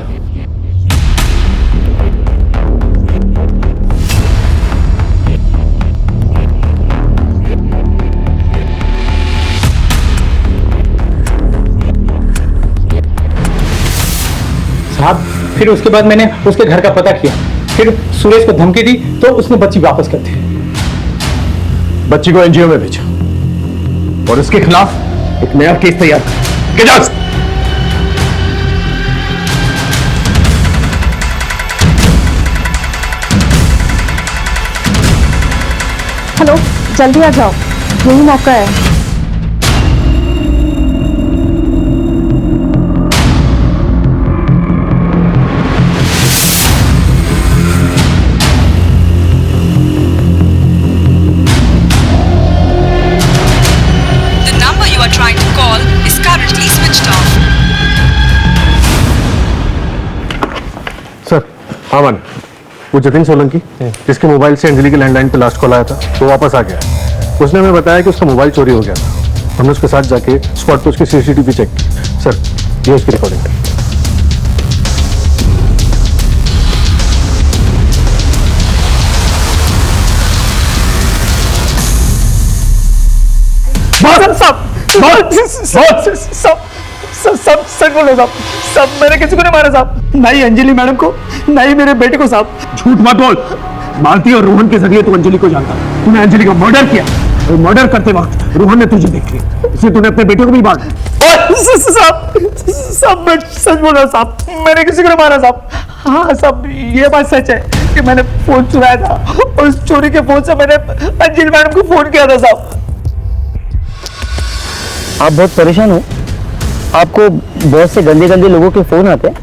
साहब फिर उसके बाद मैंने उसके घर का पता किया, फिर सुरेश को धमकी दी तो उसने बच्ची वापस कर दी। बच्ची को एनजीओ में भेजा और उसके खिलाफ एक नया केस तैयार कर। हेलो, जल्दी आ जाओ, यही मौका है। सर हाँ मान, वो जतिन सोलंकी जिसके मोबाइल से अंजलि के लैंडलाइन पे लास्ट कॉल आया था वो वापस आ गया है। उसने हमें बताया कि उसका मोबाइल चोरी हो गया था। हमने उसके साथ जाके स्पॉट पे उसकी सीसीटीवी चेक की। सर ये उसकी रिकॉर्डिंग है। सब सच बोलो साहब, सब मैंने किसी को नहीं मारा साहब, ना ही अंजलि मैडम को, ना ही मेरे बेटे को साहब। झूठ मत बोल। मालती और रोहन के जरिए तू अंजलि को जानता। तूने अंजलि का मर्डर किया और मर्डर करते वक्त रोहन ने तुझे देख लिया, इसलिए तूने अपने बेटे को भी मारा। सब मैं सच बोल रहा हूँ साहब, मैंने किसी को नहीं मारा साहब। हाँ साहब, ये बात सच है कि मैंने फोन चुराया था और उस चोरी के फोन से मैंने अंजलि मैडम को फोन किया था साहब। आप बहुत परेशान हो? आपको बहुत से गंदे गंदे लोगों के फोन आते हैं?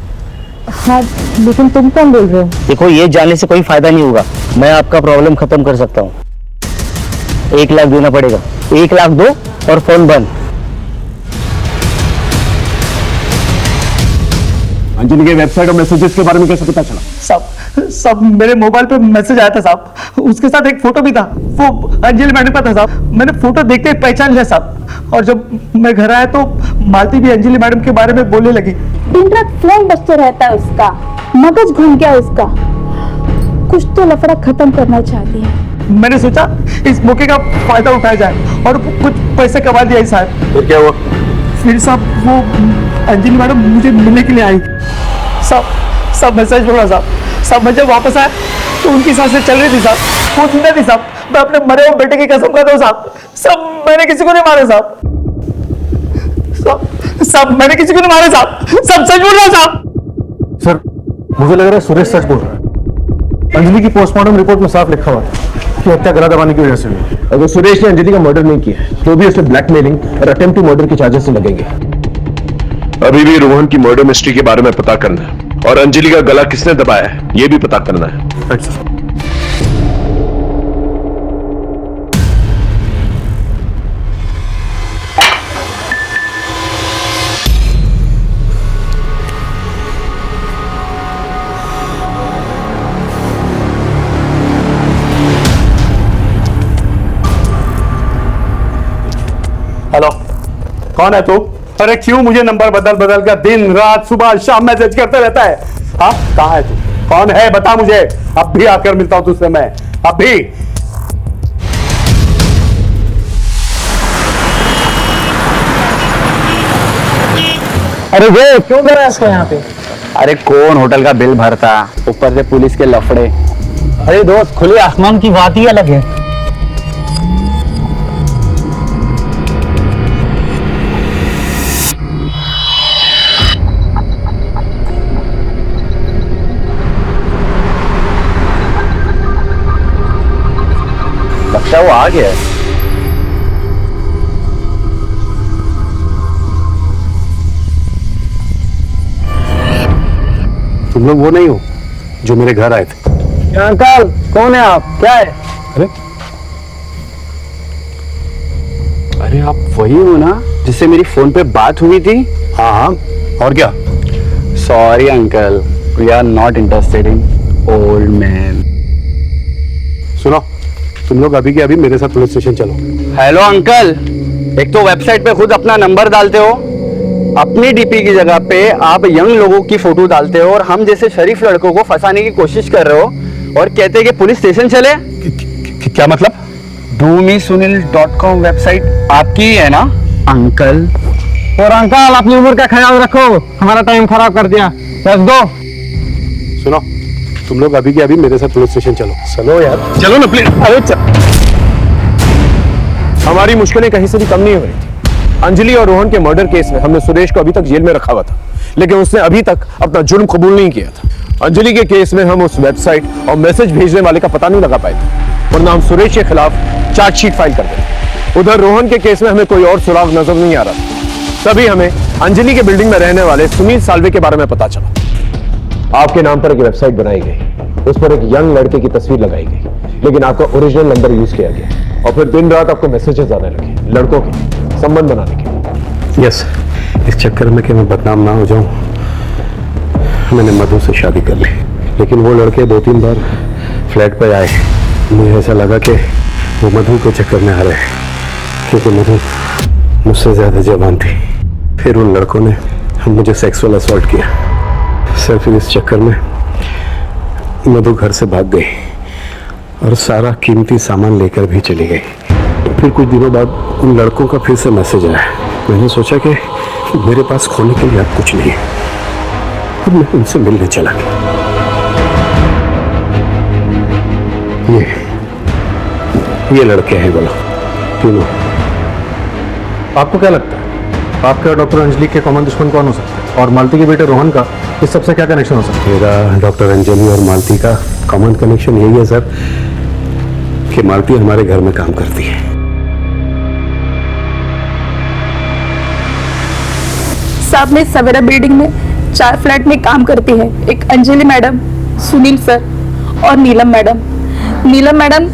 हाँ, लेकिन तुम कौन बोल रहे हो? देखो, ये जानने से कोई फायदा नहीं होगा। मैं आपका प्रॉब्लम खत्म कर सकता हूँ। 1 लाख देना पड़ेगा। 1 लाख दो और फोन बंद। अंजलि के वेबसाइट और मैसेजेस के बारे में कैसे पता चला? सब मेरे मोबाइल पे मैसेज आया था साहब, उसके साथ एक फोटो भी था, वो अंजलि मैडम का था साहब। मैंने फोटो देखते ही पहचान लिया साहब, और जब मैं घर आया तो मालती भी अंजलि मैडम के बारे में बोलने लगी। दिन रात फोन बजते रहता है उसका, मगज घूम गया उसका, कुछ तो लफड़ा खत्म करना चाहती है। मैंने सोचा इस मौके का फायदा उठाया जाए और कुछ पैसे कमा दिया साहब। फिर क्या हुआ? फिर साहब वो अंजलि मैडम मुझे मिलने के लिए आई। सब मैसेज बोला साहब, मैं जब वापस आया तो उनकी सांसें चल रही थी साहब, वो जिंदा थी साहब। मैं अपने मरे हुए बेटे की कसम खाता हूँ साहब, सब मैंने किसी को नहीं मारा साहब, सब मैंने किसी को नहीं मारा साहब, सब सच बोल रहा हूँ साहब। सर मुझे लग रहा है सुरेश सच बोल रहा है। अंजलि की पोस्टमार्टम रिपोर्ट में साफ लिखा हुआ है कि हत्या गला दबाने की वजह से हुई। अगर सुरेश ने अंजलि का मर्डर नहीं किया तो भी उसे ब्लैकमेलिंग और अटेम्प्ट टू मर्डर के चार्जेस से लगेंगे। अभी भी रोहन की मर्डर मिस्ट्री के बारे में पता करना है और अंजलि का गला किसने दबाया है यह भी पता करना है। अच्छा हेलो, कौन है तू? अरे क्यों मुझे नंबर बदल बदल कर दिन रात सुबह शाम मैसेज करते रहता है? हाँ, कहाँ है तू? कौन है बता मुझे, अब भी आकर मिलता हूं तुझसे मैं, अभी। अरे वो क्यों कर रहा है इसको यहाँ पे? अरे कौन होटल का बिल भरता, ऊपर से पुलिस के लफड़े। अरे दोस्त, खुले आसमान की बात ही अलग है। लगता है वो आ गया है। तुम लोग वो नहीं हो जो मेरे घर आए थे? अंकल कौन है आप? क्या है? अरे आप वही हो ना जिससे मेरी फोन पे बात हुई थी? हाँ हाँ, और क्या? Sorry uncle, we are not interested in old man. सुनो, तुम लोग अभी के अभी मेरे साथ पुलिस स्टेशन चलो। हेलो अंकल, एक तो वेबसाइट पे खुद अपना नंबर डालते हो, अपनी डीपी की जगह पे आप यंग लोगों की फोटो डालते हो और हम जैसे शरीफ लड़कों को फंसाने की कोशिश कर रहे हो और कहते हैं कि पुलिस स्टेशन चले। क्या मतलब? domesunil.com वेबसाइट आपकी ही है ना अंकल? और अंकल अपनी उम्र का ख्याल रखो, हमारा टाइम खराब कर दिया। Let's go. सुनो, तुम लोग अभी के अभी मेरे साथ पुलिस स्टेशन चलो। चलो यार, चलो ना प्लीज। अरे हमारी मुश्किलें कहीं से भी कम नहीं हो रही थी। अंजलि और रोहन के मर्डर केस में हमने सुरेश को अभी तक जेल में रखा हुआ था, लेकिन उसने अभी तक अपना जुर्म कबूल नहीं किया था। अंजलि के केस में हम उस वेबसाइट और मैसेज भेजने वाले का पता नहीं लगा पाए थे, वरना हम सुरेश के खिलाफ चार्जशीट फाइल कर देते। उधर रोहन के केस में हमें कोई और सुराग नजर नहीं आ रहा था। तभी हमें अंजलि के बिल्डिंग में रहने वाले सुनील साल्वे के बारे में पता चला। आपके नाम पर एक वेबसाइट बनाई गई, उस पर एक यंग लड़के की तस्वीर लगाई गई, लेकिन आपका ओरिजिनल नंबर यूज किया गया और फिर दिन रात आपको मैसेजेस आने लगे लड़कों के संबंध बनाने के। यस, इस चक्कर में कि मैं बदनाम ना हो जाऊं, मैंने मधु से शादी कर ली। लेकिन वो लड़के 2-3 बार फ्लैट पर आए, मुझे ऐसा लगा कि वो मधु के चक्कर में आ रहे हैं, क्योंकि मधु मुझसे ज्यादा जवान थी। फिर उन लड़कों ने मुझे सेक्सुअल असॉल्ट किया। सिर्फ इस चक्कर में मधु घर से भाग गई और सारा कीमती सामान लेकर भी चली गई। फिर कुछ दिनों बाद उन लड़कों का फिर से मैसेज आया। मैंने सोचा कि मेरे पास खोने के लिए अब कुछ नहीं है, और मैं उनसे मिलने चला गया। ये लड़के हैं बोला, तीनों। आपको क्या लगता है आपका डॉक्टर अंजलि के कॉमन दुश्मन कौन हो सकता है, और मालती के बेटे रोहन का इस सबसे क्या कनेक्शन हो सकता है? मेरा डॉक्टर अंजलि और मालती का कॉमन कनेक्शन यही है सर, कि मालती हमारे घर में काम करती है। साहब, मैं सवेरा बिल्डिंग में 4 फ्लैट में काम करती है। एक अंजलि मैडम, सुनील सर और नीलम मैडम। नीलम मैडम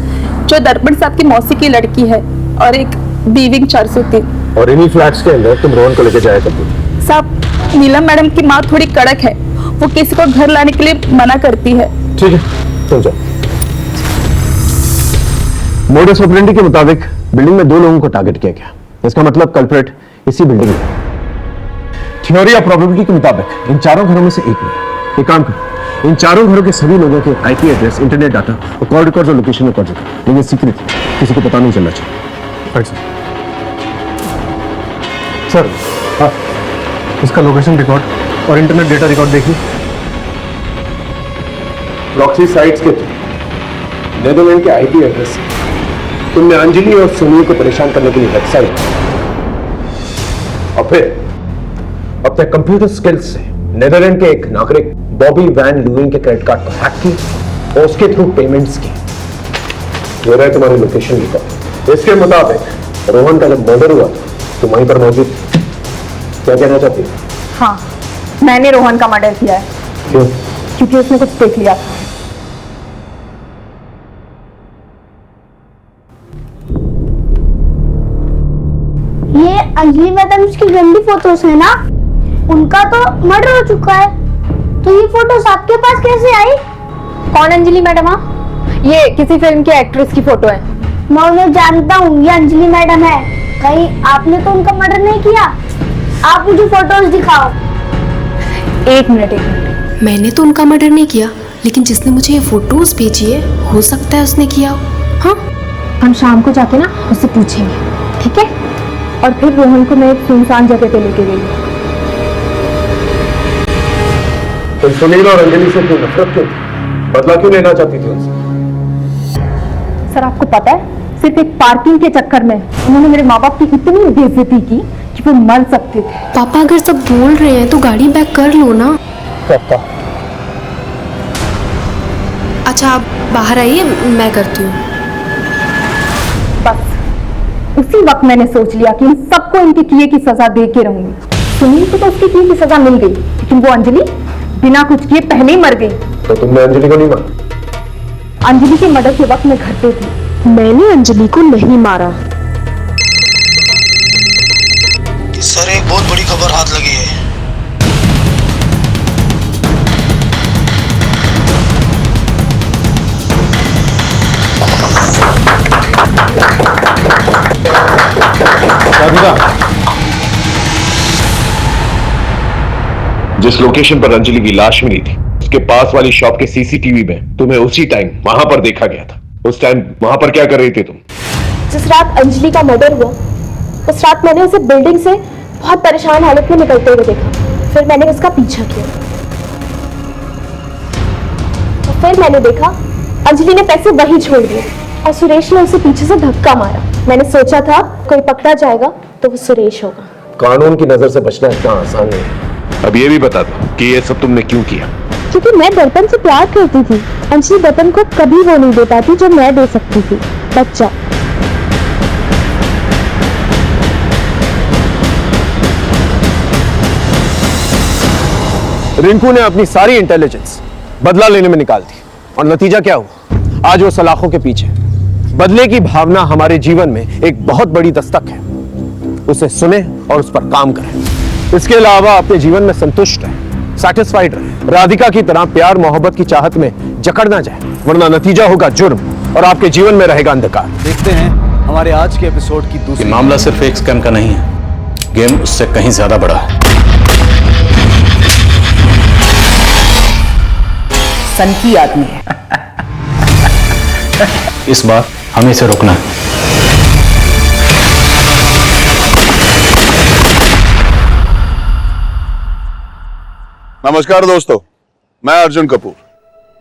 जो दर्पण साहब की मौसी की लड़की है, और एक बीविंग 403। और इन्हीं फ्लैट्स के अंदर तुम रोहन को लेके जाया करती थी? साहब, नीलम मैडम की माँ थोड़ी कड़क है, वो किसी को घर लाने के लिए मना करती है। ठीक है, तुम जाओ। मोडस ऑपरेंडी के मुताबिक बिल्डिंग में 2 लोगों को टारगेट किया गया। इसका मतलब कल्प्रिट इसी बिल्डिंग में। थ्योरी और प्रोबेबिलिटी के मुताबिक इन 4 घरों में से एक में। एक काम करो, इन 4 घरों के सभी लोगों के आईपी एड्रेस, इंटरनेट डाटा और कॉल रिकॉर्ड और लोकेशन रिकॉर्ड करो, लेकिन सीक्रेट, किसी को पता नहीं चलना चाहिए। सर, इसका लोकेशन रिकॉर्ड और इंटरनेट डेटा रिकॉर्ड देखिए। प्रॉक्सी साइट्स के थ्रू नेदरलैंड के आईपी एड्रेस से तुमने अंजलि और सुनील को परेशान करने के लिए वेबसाइट, और फिर अपने कंप्यूटर स्किल्स से नेदरलैंड के एक नागरिक बॉबी वैन लूइंग के क्रेडिट कार्ड को हैक की और उसके थ्रू पेमेंट्स की। ये रहे तुम्हारी लोकेशन रिकॉर्ड। इसके मुताबिक रोहन का जब मर्डर हुआ तो वहीं पर मौजूद। क्या कहना चाहती है? हाँ, मैंने रोहन का मर्डर किया है। क्यों? क्योंकि उसने कुछ देख लिया था। ये अंजलि मैडम की गंदी फोटोज है ना? उनका तो मर्डर हो चुका है, तो ये फोटोज आपके पास कैसे आई? कौन अंजलि मैडम? ये किसी फिल्म के एक्ट्रेस की फोटो है। मैं उन्हें जानता हूँ, ये अंजलि मैडम है। कहीं आपने तो उनका मर्डर नहीं किया? आप मुझे फोटोज दिखाओ। एक मिनट। मैंने तो उनका मर्डर नहीं किया, लेकिन जिसने मुझे ये फोटोज भेजी है हो सकता है उसने किया हो। हाँ, हम शाम को जाके ना उससे पूछेंगे, ठीक है? और फिर रोहन को मैं एक सुनसान जगह पे लेके गई। तुम सुनील और अंजलि से क्यों नफरत क्यों? बदला क्यों लेना चाहती थी उनसे? सर, आपको पता है, सिर्फ एक पार्किंग के चक्कर में उन्होंने मेरे माँ बाप की इतनी बेइज्जती की कि वो मर सकते थे। पापा अगर सब बोल रहे हैं तो गाड़ी बैक कर लो ना। पापा, अच्छा आप बाहर आइए, मैं करती हूँ। बस उसी वक्त मैंने सोच लिया कि इन सबको इनके किए की सजा दे के रहूंगी। सुनील को तो उसके किए की सजा मिल गई, लेकिन वो अंजलि बिना कुछ किए पहले ही मर गई। तो तुमने अंजलि को नहीं मारा? अंजलि के मर्डर के वक्त मैं घर पे थी। मैंने अंजलि को नहीं मारा। सर, एक बहुत बड़ी खबर हाथ लगी है। जिस लोकेशन पर अंजलि की लाश मिली थी उसके पास वाली शॉप के सीसीटीवी में तुम्हें उसी टाइम वहां पर देखा गया था। उस टाइम वहां पर क्या कर रही थी तुम? जिस रात अंजलि का मर्डर हुआ उस रात मैंने उसे बिल्डिंग से बहुत परेशान हालत में निकलते हुए देखा। फिर मैंने उसका पीछा किया और फिर मैंने देखा अंजलि ने पैसे वहीं छोड़ दिए और सुरेश ने उसे पीछे से धक्का मारा। मैंने सोचा था कोई पकड़ा जाएगा तो वो सुरेश होगा। कानून की नजर से बचना इतना आसान नहीं। अब ये भी बता दो कि ये सब तुमने क्यों किया? क्योंकि मैं दर्पण से प्यार करती थी। अंजलि दर्पण को कभी वो नहीं दे पाती जो मैं दे सकती थी। बच्चा। रिंकू ने अपनी सारी इंटेलिजेंस बदला लेने में निकाल दी और नतीजा क्या हुआ? आज वो सलाखों के पीछे। बदले की भावना हमारे जीवन में एक बहुत बड़ी दस्तक है। उसे सुने और उस पर काम करें। इसके अलावा अपने जीवन में संतुष्ट रहे, सैटिस्फाइड रहे। राधिका की तरह प्यार मोहब्बत की चाहत में जकड़ ना जाए, वरना नतीजा होगा जुर्म और आपके जीवन में रहेगा अंधकार। देखते हैं हमारे आज के एपिसोड की दूसरी। मामला सिर्फ एक स्कैम का नहीं है, गेम उससे कहीं ज्यादा बड़ा है। सनकी आदमी है। इस बार हमें इसे रोकना है। नमस्कार दोस्तों, मैं अर्जुन कपूर।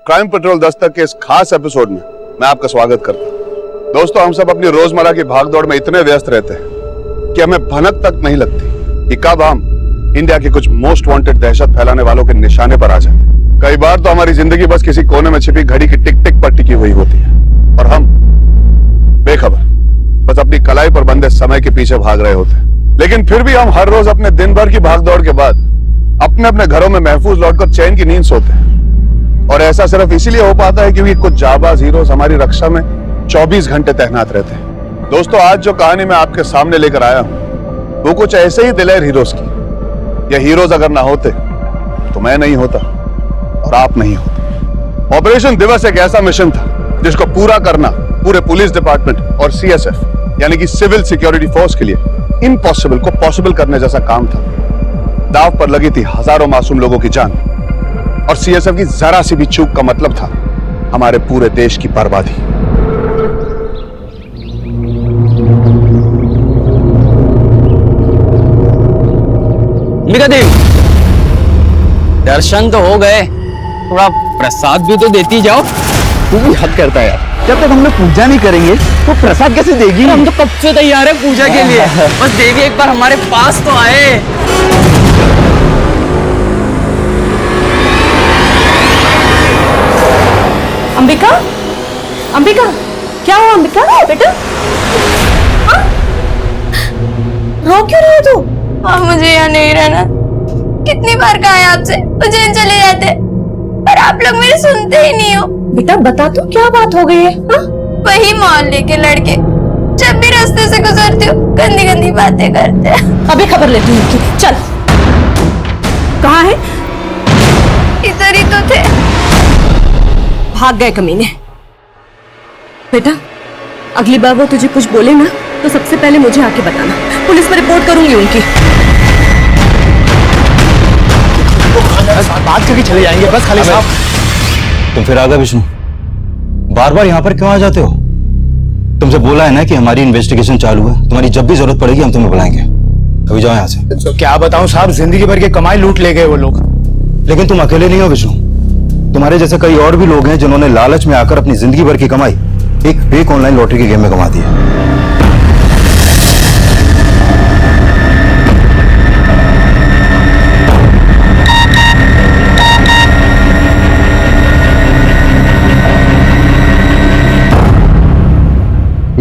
क्राइम पेट्रोल दस्तक के इस खास एपिसोड में मैं आपका स्वागत करता हूं। दोस्तों, हम सब अपनी रोजमर्रा की भागदौड़ में इतने व्यस्त रहते हैं कि हमें भनक तक नहीं लगती कि कब हम इंडिया के कुछ मोस्ट वांटेड दहशत फैलाने वालों के निशाने पर आ जाते। कई बार तो हमारी जिंदगी बस किसी कोने में छिपी घड़ी की टिक टिक पर टिकी हुई होती है और हम बेखबर बस अपनी कलाई पर बंधे समय के पीछे भाग रहे होते हैं। लेकिन फिर भी हम हर रोज अपने दिन भर की भागदौड़ के बाद अपने अपने घरों में महफूज लौटकर चैन की नींद सोते हैं। और ऐसा सिर्फ इसीलिए हो पाता है क्योंकि कुछ जाबाज हीरोज हमारी रक्षा में 24 घंटे तैनात रहते हैं। दोस्तों, आज जो कहानी मैं आपके सामने लेकर आया हूं वो कुछ ऐसे ही दिलेर हीरोज की। ये हीरोज अगर ना होते तो मैं नहीं होता और आप नहीं होते। ऑपरेशन दिवस एक ऐसा मिशन था जिसको पूरा करना पूरे पुलिस डिपार्टमेंट और सीएसएफ यानी कि सिविल सिक्योरिटी फोर्स के लिए इम्पॉसिबल को पॉसिबल करने जैसा काम था। दाव पर लगी थी हजारों मासूम लोगों की जान और सीएसएफ की जरा सी भी चूक का मतलब था हमारे पूरे देश की बर्बादी। देवी, दर्शन तो हो गए, थोड़ा प्रसाद भी तो देती जाओ। तू भी हद करता है यार। जब तक हम लोग पूजा नहीं करेंगे तो प्रसाद कैसे देगी? हम तो कब से तैयार है पूजा के लिए। बस देवी एक बार हमारे पास तो आए। अंबिका, अंबिका, क्या हुआ अंबिका? बेटा, रो क्यों रही हो तू? मुझे यहाँ नहीं रहना। कितनी बार कहा है आपसे उज्जैन चले जाते, पर आप लोग मेरी सुनते ही नहीं हो। बेटा बता तो क्या बात हो गई है? वही मोहल्ले के लड़के जब भी रास्ते से गुजरती हूँ गंदी गंदी बातें करते हैं। अभी खबर लेती हूँ। चल, कहाँ है? इधर ही तो थे। भाग गए कमीने। बेटा, अगली बार वो तुझे कुछ बोले ना तो सबसे पहले मुझे आके बताना। पुलिस में रिपोर्ट करूंगी उनकी। बात करके चले जाएंगे बस। खाली साहब, तुम फिर आ गए विष्णु। बार बार यहाँ पर क्यों आ जाते हो? तुमसे बोला है ना कि हमारी इन्वेस्टिगेशन चालू है, तुम्हारी जब भी जरूरत पड़ेगी हम तुम्हें बुलाएंगे। अभी जाओ यहाँ से। तो क्या बताऊं साहब, जिंदगी भर की कमाई लूट ले गए वो लोग। लेकिन तुम अकेले नहीं हो विष्णु, तुम्हारे जैसे कई और भी लोग हैं जिन्होंने लालच में आकर अपनी जिंदगी भर की कमाई एक फेक ऑनलाइन लॉटरी के गेम में कमा दी है।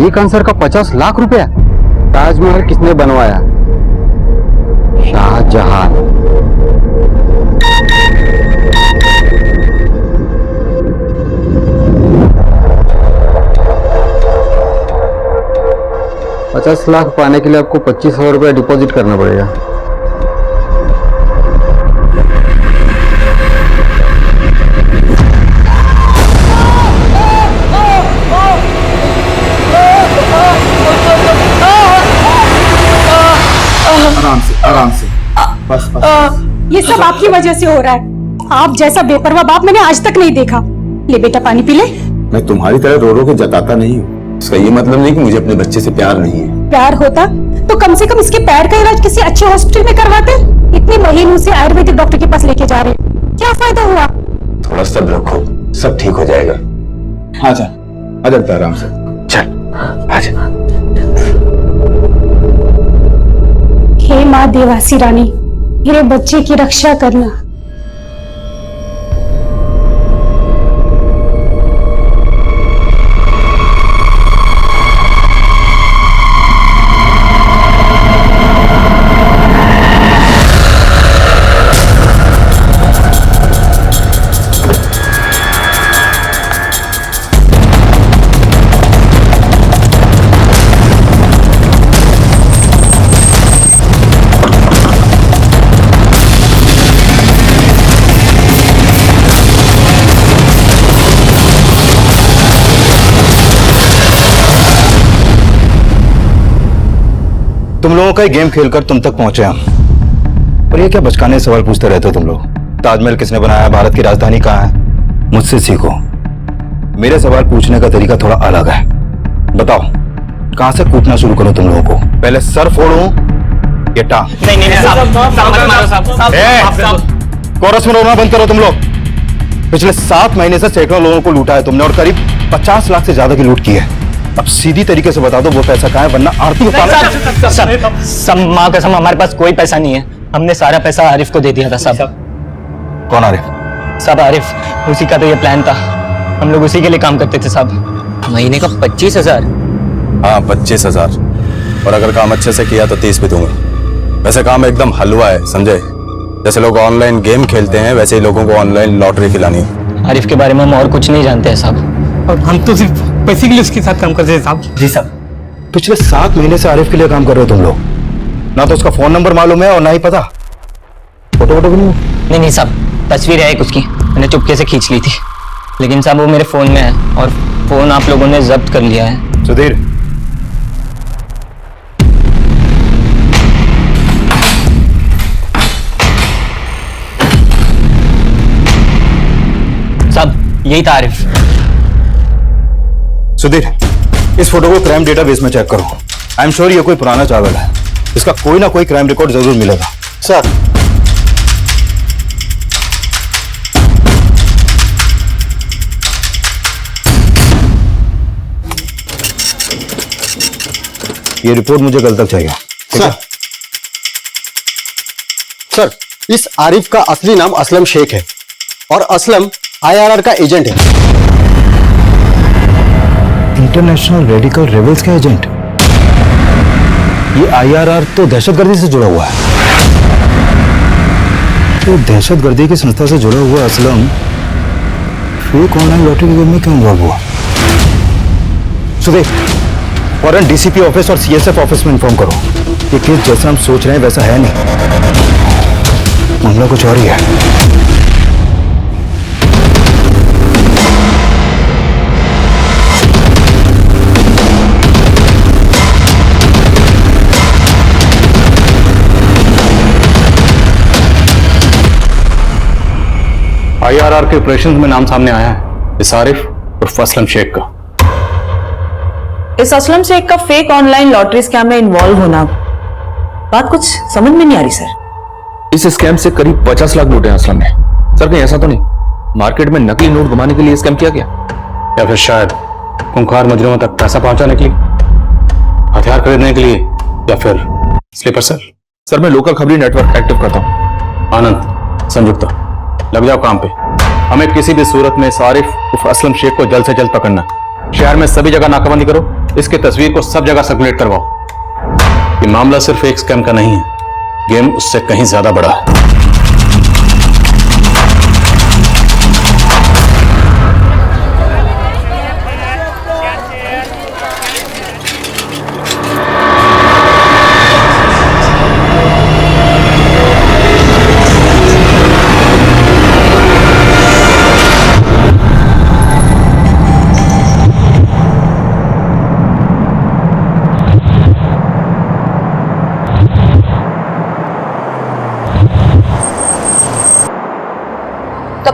एक आंसर का 50 लाख रुपया। ताजमहल किसने बनवाया? शाहजहां। $50 लाख पाने के लिए आपको 25,000 रुपया डिपॉजिट करना पड़ेगा। आराम से, आराम से। बस बस। ये सब आपकी वजह से हो रहा है। आप जैसा बेपरवाह बाप मैंने आज तक नहीं देखा। ले बेटा पानी पी ले। मैं तुम्हारी तरह रो रो के जताता नहीं हूँ। इसका ये मतलब नहीं कि मुझे अपने बच्चे से प्यार नहीं है। प्यार होता तो कम से कम इसके पैर का इलाज किसी अच्छे हॉस्पिटल में करवाते। इतने महीनों से आयुर्वेदिक डॉक्टर के पास लेके जा रहे, क्या फायदा हुआ? थोड़ा सब्र रखो, सब ठीक हो जाएगा। आजा आजा आराम से, चल आजा। हे माँ देवासी रानी, मेरे बच्चे की रक्षा करना। तुम लोगों का गेम खेलकर तुम तक पहुंचे हम। और ये क्या बचकाने सवाल पूछते रहते हो तुम लोग? ताजमहल किसने बनाया, भारत की राजधानी कहाँ है? मुझसे सीखो। मेरे सवाल पूछने का तरीका थोड़ा अलग है। बताओ, कहां से कूटना शुरू करो तुम लोगों को? पहले सर फोड़ूं या टांग? कोरस में रोना बंद करो तुम लोग। पिछले 7 महीने से सैकड़ों लोगों को लूटा है तुमने और करीब 50 लाख से ज्यादा की लूट की है। अब सीधी तरीके से बता दो वो पैसा कहाँ है, वरना आरती सब माँ कसम हमारे पास कोई पैसा नहीं है। हमने सारा पैसा आरिफ को दे दिया था साहब। कौन आरिफ? साहब आरिफ, उसी का तो ये प्लान था। हम लोग उसी के लिए काम करते थे साहब। महीने का 25,000? हाँ 25,000, और अगर काम अच्छे से किया तो 30 भी दूंगा। वैसे काम एकदम हलवा है, समझे? जैसे लोग ऑनलाइन गेम खेलते हैं वैसे ही लोगों को ऑनलाइन लॉटरी खिलानी है। आरिफ के बारे में हम और कुछ नहीं जानते हैं साहब, और हम तो सिर्फ पैसे के लिए उसके साथ काम करते हैं साहब। जी साहब। पिछले 7 महीने से आरिफ के लिए काम कर रहे हो तुम लोग। ना तो उसका फोन नंबर मालूम है और ना ही पता। फोटो भी नहीं? नहीं साहब, तस्वीर है एक उसकी, मैंने चुपके से खींच ली थी। लेकिन साहब वो मेरे फोन में है और फोन आप लोगों ने जब्त कर लिया है। सुधीर, साहब यही था आरिफ। सुधीर, इस फोटो को क्राइम डेटाबेस में चेक करो। आई एम श्योर ये कोई पुराना चावल है। इसका कोई ना कोई क्राइम रिकॉर्ड जरूर मिलेगा। सर, ये रिपोर्ट मुझे कल तक चाहिए। सर, इस आरिफ का असली नाम असलम शेख है और असलम आईआरआर का एजेंट है। इंटरनेशनल रेडिकल रेबल्स का एजेंट? ये आईआरआर तो दहशतगर्दी से जुड़ा हुआ है। तो दहशतगर्दी की संस्था से जुड़ा हुआ असलम फेक ऑनलाइन लॉटरी के गेम में क्यों इन्वॉल्व हुआ? सुदेश, फौरन डीसीपी ऑफिस और सीएसएफ ऑफिस में इन्फॉर्म करो। ये केस जैसा हम सोच रहे हैं वैसा है नहीं, मामला कुछ और ही है। आईआरआर के ऑपरेशंस में नाम सामने आया है इस आरिफ उर्फ असलम शेख का। इस असलम शेख का फेक ऑनलाइन लॉटरी स्कैम में इन्वॉल्व होना, बात कुछ समझ में नहीं आ रही सर। इस स्कैम से करीब 50 लाख लूटे हैं असलम ने। सर कहीं ऐसा तो नहीं मार्केट में नकली नोट घुमाने के लिए स्कैम किया गया, या फिर शायद खूंखार मुजरिमों तक पैसा पहुंचाने के लिए, हथियार खरीदने के लिए, या फिर स्लीपर सेल? सर मैं लोकल खबरी नेटवर्क एक्टिव करता हूं। आनंद, संयुक्ता, लग जाओ काम पे। हमें किसी भी सूरत में आरिफ उर्फ असलम शेख को जल्द से जल्द पकड़ना। शहर में सभी जगह नाकाबंदी करो, इसके तस्वीर को सब जगह सर्कुलेट करवाओ। ये मामला सिर्फ एक स्कैम का नहीं है, गेम उससे कहीं ज्यादा बड़ा है।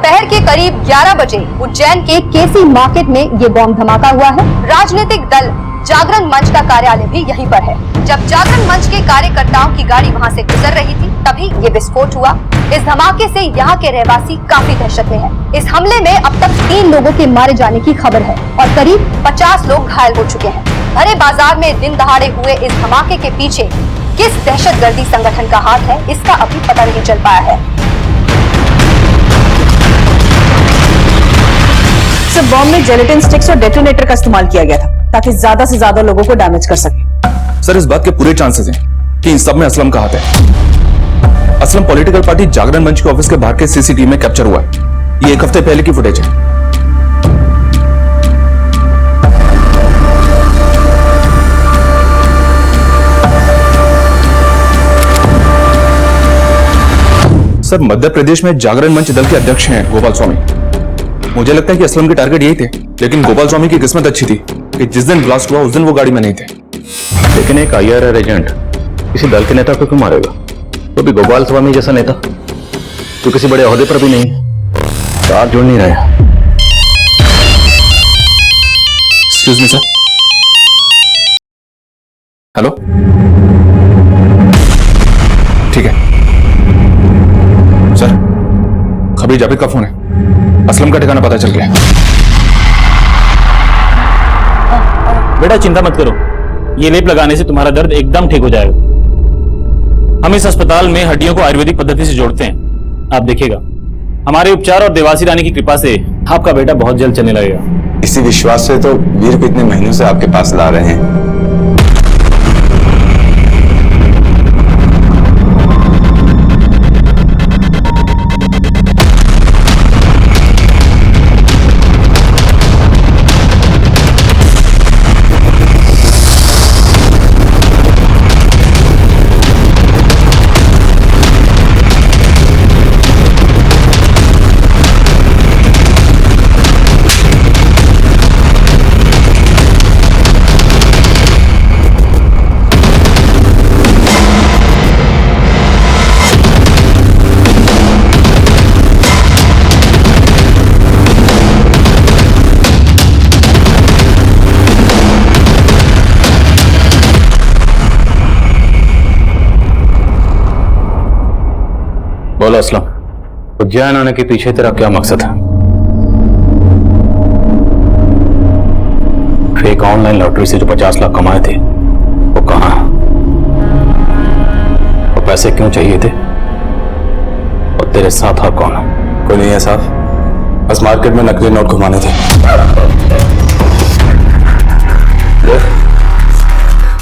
दोपहर के करीब 11 बजे उज्जैन के केसी मार्केट में ये बॉम्ब धमाका हुआ है। राजनीतिक दल जागरण मंच का कार्यालय भी यहीं पर है। जब जागरण मंच के कार्यकर्ताओं की गाड़ी वहां से गुजर रही थी, तभी ये विस्फोट हुआ। इस धमाके से यहाँ के रहवासी काफी दहशत में हैं। इस हमले में अब तक 3 लोगों के मारे जाने की खबर है और करीब 50 लोग घायल हो चुके हैं। भरे बाजार में दिन दहाड़े हुए इस धमाके के पीछे किस दहशतगर्दी संगठन का हाथ है, इसका अभी पता नहीं चल पाया है। बॉम्ब में जेलेटिन स्टिक्स और डेटोनेटर का इस्तेमाल किया गया था ताकि ज्यादा से ज्यादा लोगों को डैमेज कर सके। सर, इस बात के पूरे चांसेस हैं कि इन सब में असलम का हाथ है। असलम पॉलिटिकल पार्टी जागरण मंच के ऑफिस के बाहर के सीसीटीवी में कैप्चर हुआ है। ये 1 हफ्ते पहले की फुटेज है। सर, मध्य प्रदेश में जागरण मंच दल के अध्यक्ष हैं गोपाल स्वामी। मुझे लगता है कि असलम के टारगेट यही थे, लेकिन गोपाल स्वामी की किस्मत अच्छी थी कि जिस दिन ब्लास्ट हुआ उस दिन वो गाड़ी में नहीं थे। लेकिन एक IRR एजेंट किसी दल के नेता को क्यों मारेगा? तो भी गोपाल स्वामी जैसा नेता तो किसी बड़े ओहदे पर भी नहीं, साथ जुड़ नहीं रहा। Excuse me sir. हेलो, ठीक है सर। खबीर जावेद का फोन है। असलम का ठिकाना पता चल गया। बेटा चिंता मत करो, ये लेप लगाने से तुम्हारा दर्द एकदम ठीक हो जाएगा। हम इस अस्पताल में हड्डियों को आयुर्वेदिक पद्धति से जोड़ते हैं। आप देखिएगा, हमारे उपचार और देवासी रानी की कृपा से आपका बेटा बहुत जल्द चलने लगेगा। इसी विश्वास से तो वीर को इतने महीनों से आपके पास ला रहे हैं। बोलो असलम, उज्जैन आने के पीछे तेरा क्या मकसद है? फेक ऑनलाइन लॉटरी से जो 50 लाख कमाए थे वो कहां है? और पैसे क्यों चाहिए थे? और तेरे साथ और कौन है? कोई नहीं है साहब, बस मार्केट में नकली नोट घुमाने थे।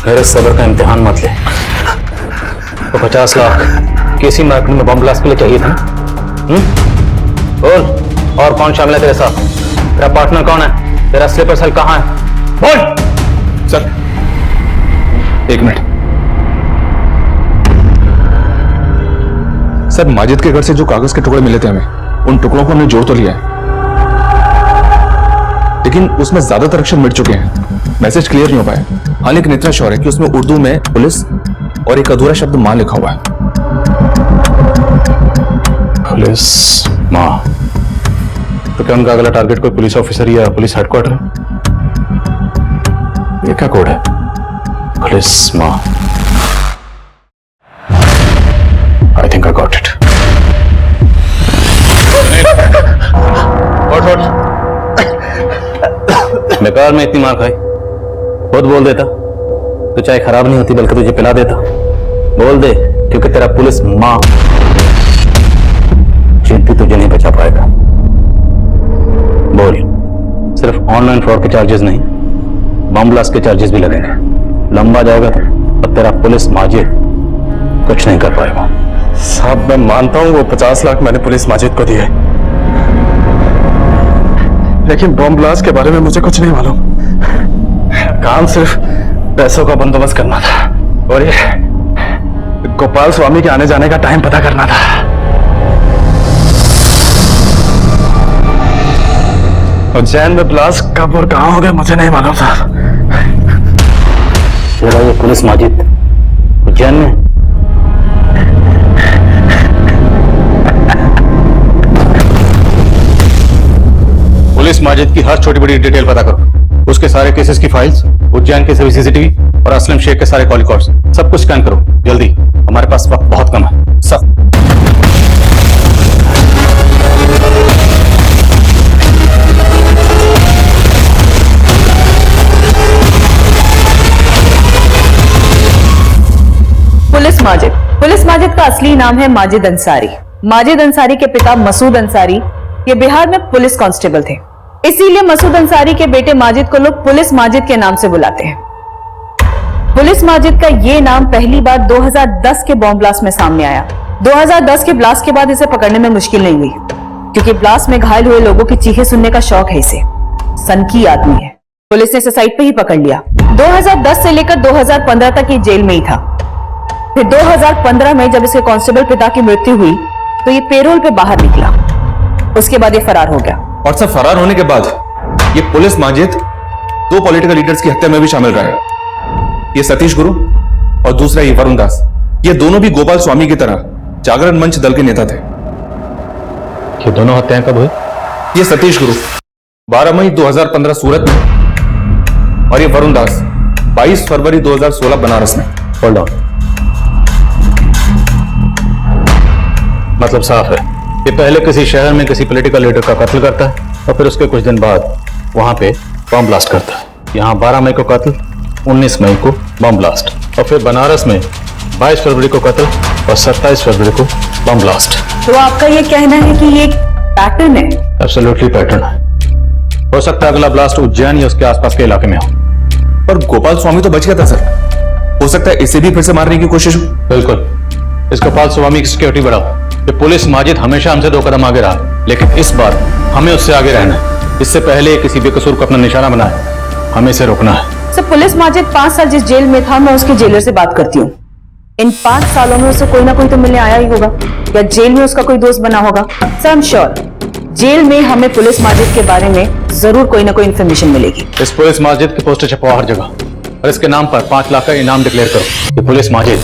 मेरे सब्र का इम्तिहान मत ले। तो 50 लाख केसी मार्केट में बम ब्लास्ट के लिए चाहिए था ना? बोल, और कौन शामिल है तेरे साथ? तेरा पार्टनर कौन है? तेरा स्लीपर सेल कहां है? बोल। Sir, 1 minute. सर, माजिद के घर से जो कागज के टुकड़े मिले थे हमें, उन टुकड़ों को हमने जोड़ तो लिया है, लेकिन उसमें ज्यादातर अक्षर मिट चुके हैं। मैसेज क्लियर नहीं हो पाया। हाँ, लेकिन इतना श्योर है कि उसमें उर्दू में पुलिस और एक अधूरा शब्द मां लिखा हुआ है। पुलिस मां? तो क्या उनका अगला टारगेट कोई पुलिस ऑफिसर या पुलिस हेडक्वार्टर है? ये क्या कोड है? पुलिस मां। I think I got it. बेकार में इतनी मार खाई, खुद बोल देता तो चाय खराब नहीं होती बल्कि तुझे पिला देता। बोल दे, क्योंकि तेरा पुलिस मां चिंती तुझे नहीं बचा पाएगा। बोल, सिर्फ ऑनलाइन फ्रॉड के चार्जेस नहीं, बम ब्लास्ट के चार्जेस भी लगेंगे। लंबा जाएगा तो अब तेरा पुलिस माजिद कुछ नहीं कर पाएगा। साहब, मैं मानता हूं वो 50 लाख मैंने पुलिस माजिद को दिए, लेकिन बम ब्लास्ट के बारे में मुझे कुछ नहीं मालूम। काम सिर्फ पैसों का बंदोबस्त करना था और ये गोपाल स्वामी के आने जाने का टाइम पता करना था। उज्जैन में ब्लास्ट कब और कहां हो गया मुझे नहीं मालूम था। तेरा ये पुलिस माजिद उज्जैन में? माजिद की हर छोटी बड़ी डिटेल पता करो, उसके सारे केसेस की फाइल्स, उज्जैन के सभी सीसीटीवी और असलम शेख के सारे कॉल रिकॉर्ड्स, सब कुछ स्कैन करो जल्दी, हमारे पास वक्त बहुत कम है। सब पुलिस माजिद का असली नाम है माजिद अंसारी। माजिद अंसारी के पिता मसूद अंसारी ये बिहार में पुलिस कांस्टेबल थे, इसीलिए मसूद अंसारी के बेटे माजिद को लोग पुलिस माजिद के नाम से बुलाते हैं। पुलिस माजिद का ये नाम पहली बार 2010 के बॉम्ब ब्लास्ट में सामने आया। 2010 के ब्लास्ट के बाद इसे पकड़ने में मुश्किल नहीं हुई, क्योंकि ब्लास्ट में घायल हुए लोगों की चीखें सुनने का शौक है इसे। सनकी आदमी है, पुलिस ने इसे साइट पे ही पकड़ लिया। 2010 से लेकर 2015 तक ये जेल में ही था। फिर 2015 में जब इसके कांस्टेबल पिता की मृत्यु हुई तो ये पेरोल पे बाहर निकला, उसके बाद ये फरार हो गया। और सब फरार होने के बाद ये पुलिस माजिद 2 पॉलिटिकल लीडर्स की हत्या में भी शामिल रहा है। ये सतीश गुरु और दूसरा ये वरुण दास, ये दोनों भी गोपाल स्वामी की तरह जागरण मंच दल के नेता थे। ये दोनों हत्याएं कब हुई? ये सतीश गुरु 12 मई 2015 सूरत में और ये वरुण दास 22 फरवरी 2016 बनारस में। होल्ड ऑन, मतलब साफ है, ये पहले किसी शहर में किसी पॉलिटिकल लीडर का कत्ल करता है और फिर उसके कुछ दिन बाद वहां पे बम ब्लास्ट करता है। यहाँ 12 मई को कत्ल, 19 मई को बम ब्लास्ट और फिर बनारस में 22 फरवरी को कत्ल और 27 फरवरी को बम ब्लास्ट। तो आपका ये कहना है कि ये एक पैटर्न है? एब्सोल्युटली पैटर्न है। हो सकता है अगला ब्लास्ट उज्जैन या उसके आसपास के इलाके में हो। पर गोपाल स्वामी तो बच गया था सर, हो सकता है इसे भी फिर से मारने की कोशिश हो। बिल्कुल, इस गोपाल स्वामी की सिक्योरिटी बढ़ाओ। ये पुलिस माजिद हमेशा हमसे 2 कदम आगे रहा, लेकिन इस बार हमें उससे आगे रहना है। इससे पहले किसी बेकसूर को अपना निशाना बनाए, हमें इसे रोकना है। सर, पुलिस माजिद 5 साल जिस जेल में था, मैं उसके जेलर से बात करती हूँ। इन 5 सालों में उसे कोई ना कोई तो मिलने आया ही होगा, या जेल में उसका कोई दोस्त बना होगा। Sir, I am sure jail में हमें पुलिस माजिद के बारे में जरूर कोई ना कोई इन्फॉर्मेशन मिलेगी। इस पुलिस माजिद के पोस्टर छपवाओ हर जगह और इसके नाम पर 5 लाख का इनाम डिक्लेयर करो। ये पुलिस माजिद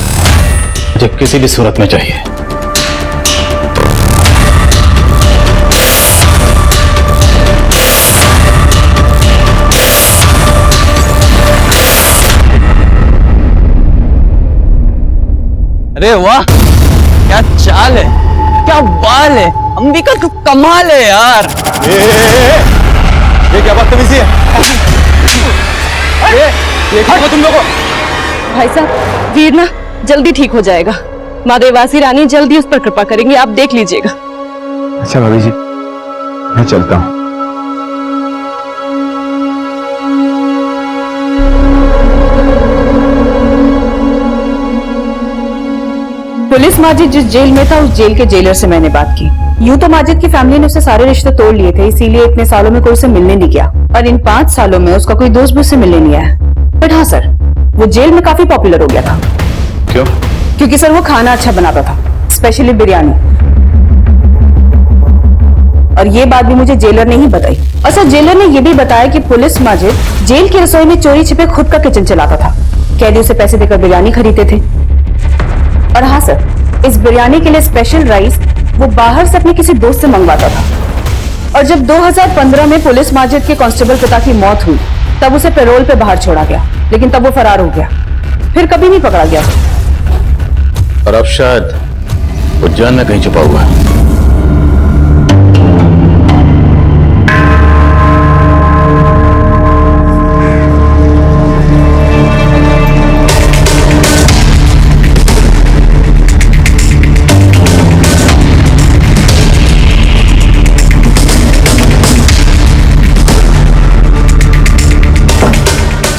मुझे किसी भी सूरत में चाहिए। अरे वाह, क्या चाल है, क्या बाल है, अंबिका का कमाल है यार। ये क्या बदतमीजी है? ये क्या तुम लोगों? भाई साहब, वीर ना जल्दी ठीक हो जाएगा। माँ देवासी रानी जल्दी उस पर कृपा करेंगी, आप देख लीजिएगा। अच्छा भाभी जी, मैं चलता हूँ। पुलिस माजिद जिस जेल में था, उस जेल के जेलर से मैंने बात की। यूं तो माजिद की फैमिली ने उससे सारे रिश्ते तोड़ लिए थे, इसीलिए इतने सालों में कोई उसे मिलने नहीं गया, और इन 5 सालों में उसका कोई दोस्त भी उससे मिलने नहीं आया। बट हाँ सर, वो जेल में काफी पॉपुलर हो गया था। क्यों? क्योंकि सर वो खाना अच्छा बनाता था, स्पेशली बिरयानी। और ये बात भी मुझे जेलर ने ही बताई। और सर, जेलर ने ये भी बताया कि पुलिस माजिद जेल की रसोई में चोरी छिपे खुद का किचन चलाता था। कैदी उसे पैसे देकर बिरयानी खरीदते थे। और हाँ सर, इस बिरयानी के लिए स्पेशल राइस वो बाहर से अपने किसी दोस्त से मंगवाता था। और जब 2015 में पुलिस माजिद के कांस्टेबल पिता की मौत हुई, तब उसे पैरोल पे बाहर छोड़ा गया, लेकिन तब वो फरार हो गया, फिर कभी नहीं पकड़ा गया। और अब शायद उज्जैन में कहीं छुपा हुआ है।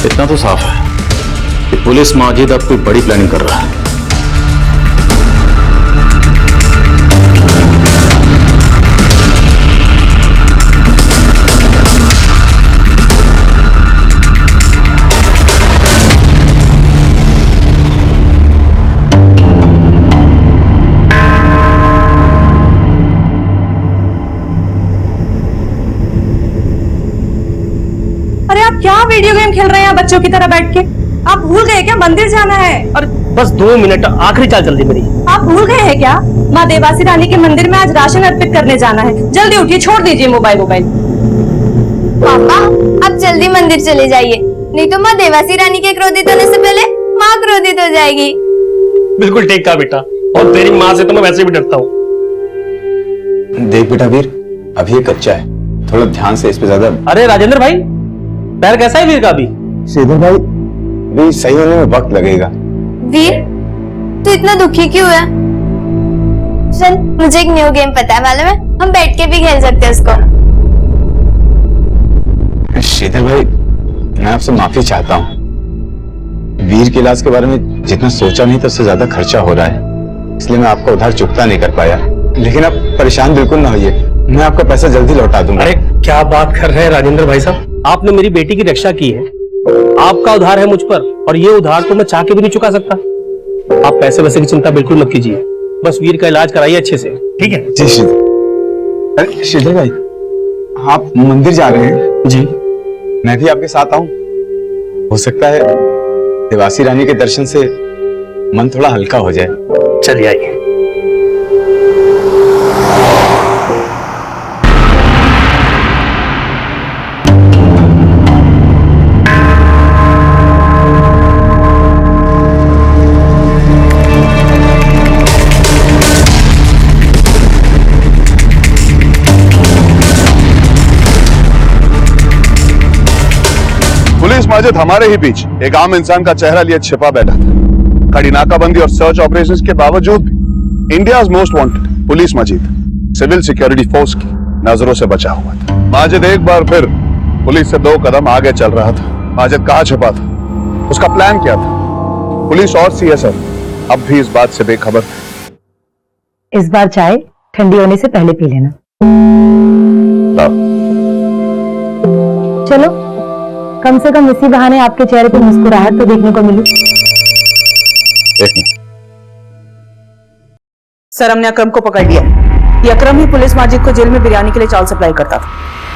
इतना तो साफ है कि पुलिस माजिद अब कोई बड़ी प्लानिंग कर रहा है। अरे आप क्या वीडियो गेम खेल रहे हैं बच्चों की तरह बैठ के? आप भूल गए क्या मंदिर जाना है? और बस 2 मिनट, आखिरी चाल जल्दी मेरी। आप भूल गए हैं क्या माँ देवासी रानी के मंदिर में आज राशन अर्पित करने जाना है? जल्दी उठिए, छोड़ दीजिए मोबाइल। पापा आप जल्दी मंदिर चले जाइए, नहीं तो माँ देवासी रानी के क्रोधित होने से पहले माँ क्रोधित हो जाएगी। बिल्कुल ठीक कहा बेटा, और तेरी माँ से तो मैं वैसे भी डरता हूँ। देख बेटा वीर, अभी ये कच्चा है, थोड़ा ध्यान से इस पे ज्यादा। अरे राजेंद्र भाई, पैर कैसा है वीर का अभी? श्रीधर भाई, भी सही होने में वक्त लगेगा। वीर तू इतना दुखी क्यों है? चल मुझे एक न्यू गेम पता है, मालूम है, हम बैठ के भी खेल सकते हैं उसको। श्रीधर भाई, मैं आपसे माफी चाहता हूँ। वीर के इलाज के बारे में जितना सोचा नहीं था उससे ज्यादा खर्चा हो रहा है, इसलिए मैं आपका उधार चुकता नहीं कर पाया। लेकिन आप परेशान बिल्कुल ना होइए, मैं आपका पैसा जल्दी लौटा दूंगा। अरे क्या बात कर रहे हैं राजेंद्र भाई साहब, आपने मेरी बेटी की रक्षा की है, आपका उधार है मुझ पर, और ये उधार तो मैं चाह के भी नहीं चुका सकता। आप पैसे वैसे की चिंता बिल्कुल मत कीजिए, बस वीर का इलाज कराइए अच्छे से, ठीक है? जी श्रीधर। अरे श्रीधर भाई, आप मंदिर जा रहे हैं? जी। मैं भी आपके साथ आऊं? हो सकता है देवासी रानी के दर्शन से मन थोड़ा हल्का हो जाए। चलिए आइए। पुलिस माजिद हमारे ही बीच एक आम इंसान का चेहरा लिए छिपा बैठा था। कड़ी नाकाबंदी और सर्च ऑपरेशंस के बावजूद भी India's most wanted police Majid civil security force की नजरों से बचा हुआ था। माजिद एक बार फिर पुलिस से 2 कदम आगे चल रहा था। माजिद कहाँ छिपा था, उसका प्लान क्या था? पुलिस और सीएसएफ अब भी इस बात से बेखबर थे। इस बार चाय ठंडी होने से पहले पी लेना। चलो, कम से कम इसी बहाने आपके चेहरे पर मुस्कुराहट तो देखने को मिली। सर, हमने अकरम को पकड़ लिया। ये अकरम ही पुलिस माजिद को जेल में बिरयानी के लिए चावल सप्लाई करता था।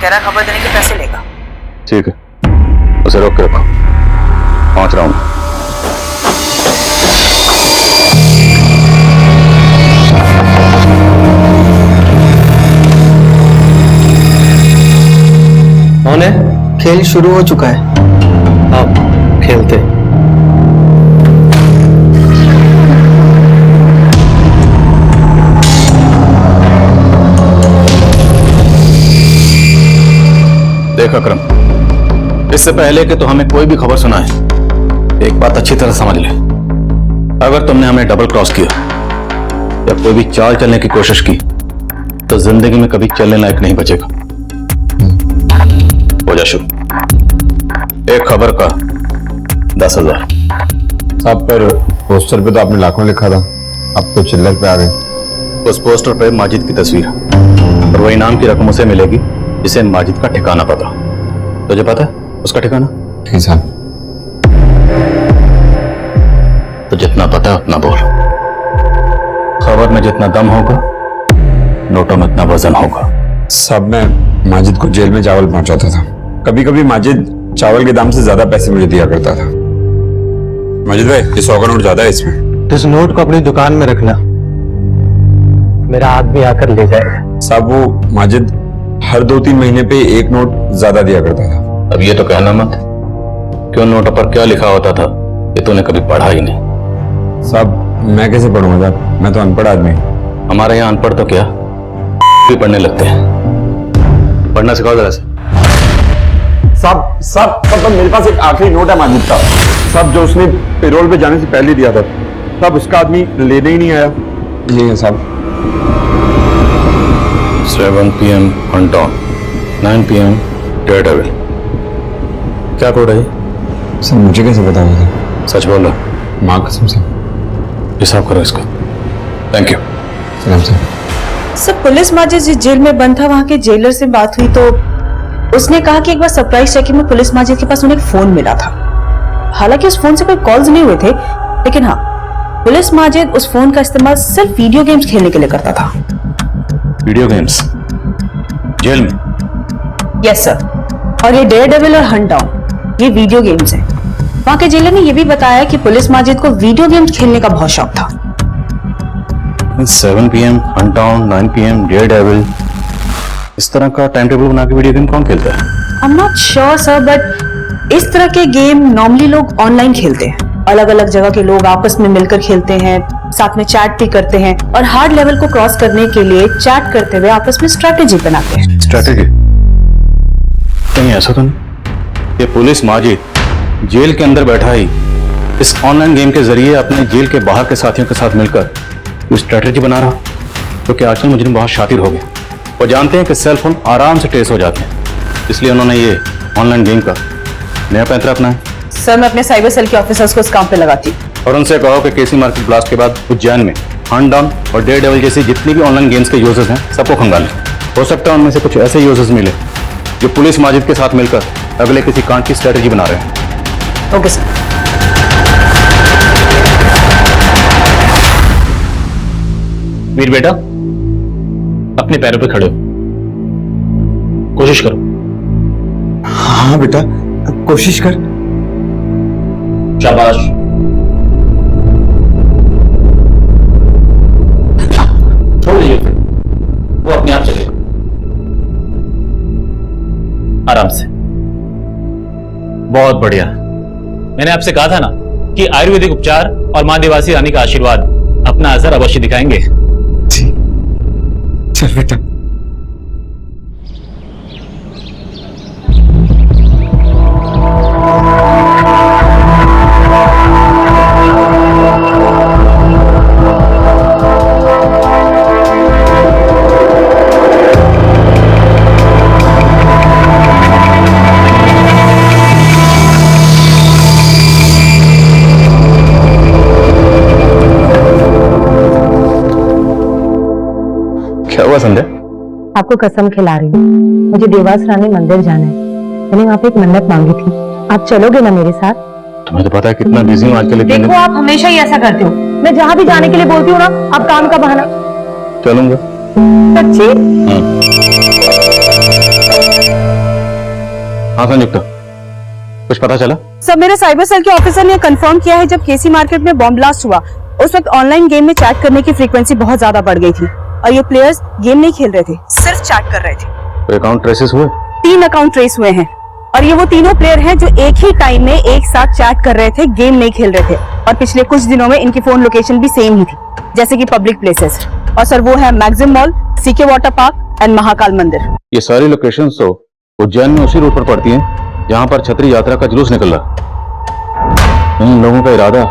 कह रहा खबर देने के पैसे लेगा। ठीक है, उसे रोक के रखो, पहुंच रहा हूं। कौन है? खेल शुरू हो चुका है। आप खेलते। देख अकरम, इससे पहले कि तो हमें कोई भी खबर सुनाए, एक बात अच्छी तरह समझ ले। अगर तुमने हमें डबल क्रॉस किया या कोई भी चाल चलने की कोशिश की तो जिंदगी में कभी चलने लायक नहीं बचेगा। हो जा शुरू। एक खबर का 10,000। साहब, पर पोस्टर पे तो आपने लाखों लिखा था, अब तो चिल्लर पे आ गए। उस पोस्टर पे माजिद की तस्वीर है और वो इनाम की रकम उसे मिलेगी जिसे माजिद का ठिकाना पता। तुझे पता है उसका ठिकाना? ठीक साहब। तो जितना पता है उतना बोल। खबर में जितना दम होगा, नोटों में इतना वजन होगा। साहब, मैं माजिद को जेल में चावल पहुंचाता था। कभी कभी माजिद चावल के दाम से ज्यादा पैसे मुझे दिया करता था। माजिद भाई, ये 100 का नोट ज्यादा है इसमें। इस नोट को अपनी दुकान में रखना, मेरा आदमी आकर ले जाएगा। साहब, वो माजिद हर 2-3 महीने पे एक नोट ज्यादा दिया करता था। अब ये तो कहना मत क्यों नोटों पर क्या लिखा होता था ये तूने कभी पढ़ा ही नहीं। साहब, मैं कैसे पढ़ूंगा साहब, मैं तो अनपढ़ आदमी हूं। हमारे यहाँ अनपढ़ तो क्या भी पढ़ने लगते हैं। पढ़ना सिखाओ जरा से। साहब, मेरे पास एक आखिरी नोट है माजिद का, साहब, जो उसने पेरोल पे जाने से पहले दिया था। साहब, उसका आदमी लेने ही नहीं आया। ये है साहब। 7 PM Huntown, 9 PM Daredevil। क्या कोड है? सर, मुझे कैसे पता होगा? सच बोल रहा? माँ कसम से। हिसाब करो इसका। Thank you. सलाम सर। सर, पुलिस माजिद जिस जेल में बंद था वहां के जेलर से बात हुई तो उसने कहा कि एक बार सरप्राइज चेकिंग में पुलिस माजिद के पास उन्हें एक फोन मिला था। हालांकि उस फोन से कोई कॉल्स नहीं हुए थे, लेकिन हाँ, पुलिस माजिद उस फोन का इस्तेमाल सिर्फ वीडियो गेम्स खेलने के लिए करता था। वीडियो गेम्स जेल में? Yes sir. और ये डेयरडेविल और हंटडाउन ये वीडियो गेम्स हैं। वहां के जेलर ने यह भी बताया कि पुलिस माजिद को वीडियो गेम्स खेलने का बहुत शौक था। 7 PM Huntown, 9 PM Daredevil, इस तरह का टाइम टेबल बना के वीडियो गेम कौन खेलता है? I am not sure sir, but इस तरह के गेम नॉर्मली लोग ऑनलाइन खेलते हैं। अलग अलग जगह के लोग आपस में मिलकर खेलते हैं, साथ में चैट भी करते हैं और हार्ड लेवल को क्रॉस करने के लिए चैट करते हुए आपस में स्ट्रेटेजी बनाते हैं। स्ट्रैटेजी? कहीं ऐसा तो नहीं ये पुलिस माजिद जेल के अंदर बैठा ही इस ऑनलाइन गेम के जरिए अपने जेल के बाहर के साथियों के साथ मिलकर कोई स्ट्रैटेजी बना रहा? क्योंकि आजकल मुजरिम बहुत शातिर हो गए और जानते हैं कि सेल फोन आराम से ट्रेस हो जाते हैं, इसलिए उन्होंने ये ऑनलाइन गेम का नया पैंतरा अपना है। सर, मैं अपने साइबर सेल के ऑफिसर्स को इस काम पे लगाती हूँ। और उनसे कहो कि केसी मार्केट ब्लास्ट के बाद उज्जैन में हंट डाउन और डेयर डेविल जैसी जितनी भी ऑनलाइन गेम्स के यूजर्स हैं सबको खंगालें। हो सकता है उनमें से कुछ ऐसे यूजर्स मिले जो पुलिस माजिद के साथ मिलकर अगले किसी कांड की स्ट्रेटेजी बना रहे हैं। Okay sir. वीर बेटा, अपने पैरों पे खड़े हो, कोशिश करो। हाँ बेटा, कोशिश कर। शाबाश। छोड़ दीजिए, वो अपने आप चलेगा। आराम से। बहुत बढ़िया। मैंने आपसे कहा था ना कि आयुर्वेदिक उपचार और मां देवासी रानी का आशीर्वाद अपना असर अवश्य दिखाएंगे। चल बेटा। क्या हुआ संध्या? आपको कसम खिला रही हूँ, मुझे देवास रानी मंदिर जाना है। मैंने वहाँ पे एक मन्नत मांगी थी, आप चलोगे ना मेरे साथ? तुम्हें तो पता है कितना बिजी हूँ आजकल। देखो, आप हमेशा ही ऐसा करते हो। मैं जहाँ भी जाने के लिए बोलती हूँ ना, आप काम का बहाना। चलूंगा। सच्ची? हाँ संयुक्ता, कुछ पता चला? सर, मेरे साइबर सेल के ऑफिसर ने कंफर्म किया है जब केसी मार्केट में बॉम्ब ब्लास्ट हुआ उस वक्त ऑनलाइन गेम में चैट करने की फ्रीक्वेंसी बहुत ज्यादा बढ़ गई थी और ये प्लेयर्स गेम नहीं खेल रहे थे, सिर्फ चैट कर रहे थे। तो अकाउंट ट्रेसेस हुए? 3 अकाउंट ट्रेस हुए हैं और ये वो तीनों प्लेयर हैं जो एक ही टाइम में एक साथ चैट कर रहे थे, गेम नहीं खेल रहे थे। और पिछले कुछ दिनों में इनकी फोन लोकेशन भी सेम ही थी, जैसे कि पब्लिक प्लेसेस। और सर, वो है Maxim mall, CK water park and Mahakal मंदिर। ये सारी लोकेशंस तो उज्जैन में उसी रूट पर पड़ती हैं जहां पर छतरी यात्रा का जुलूस निकल रहा। इन लोगों का इरादा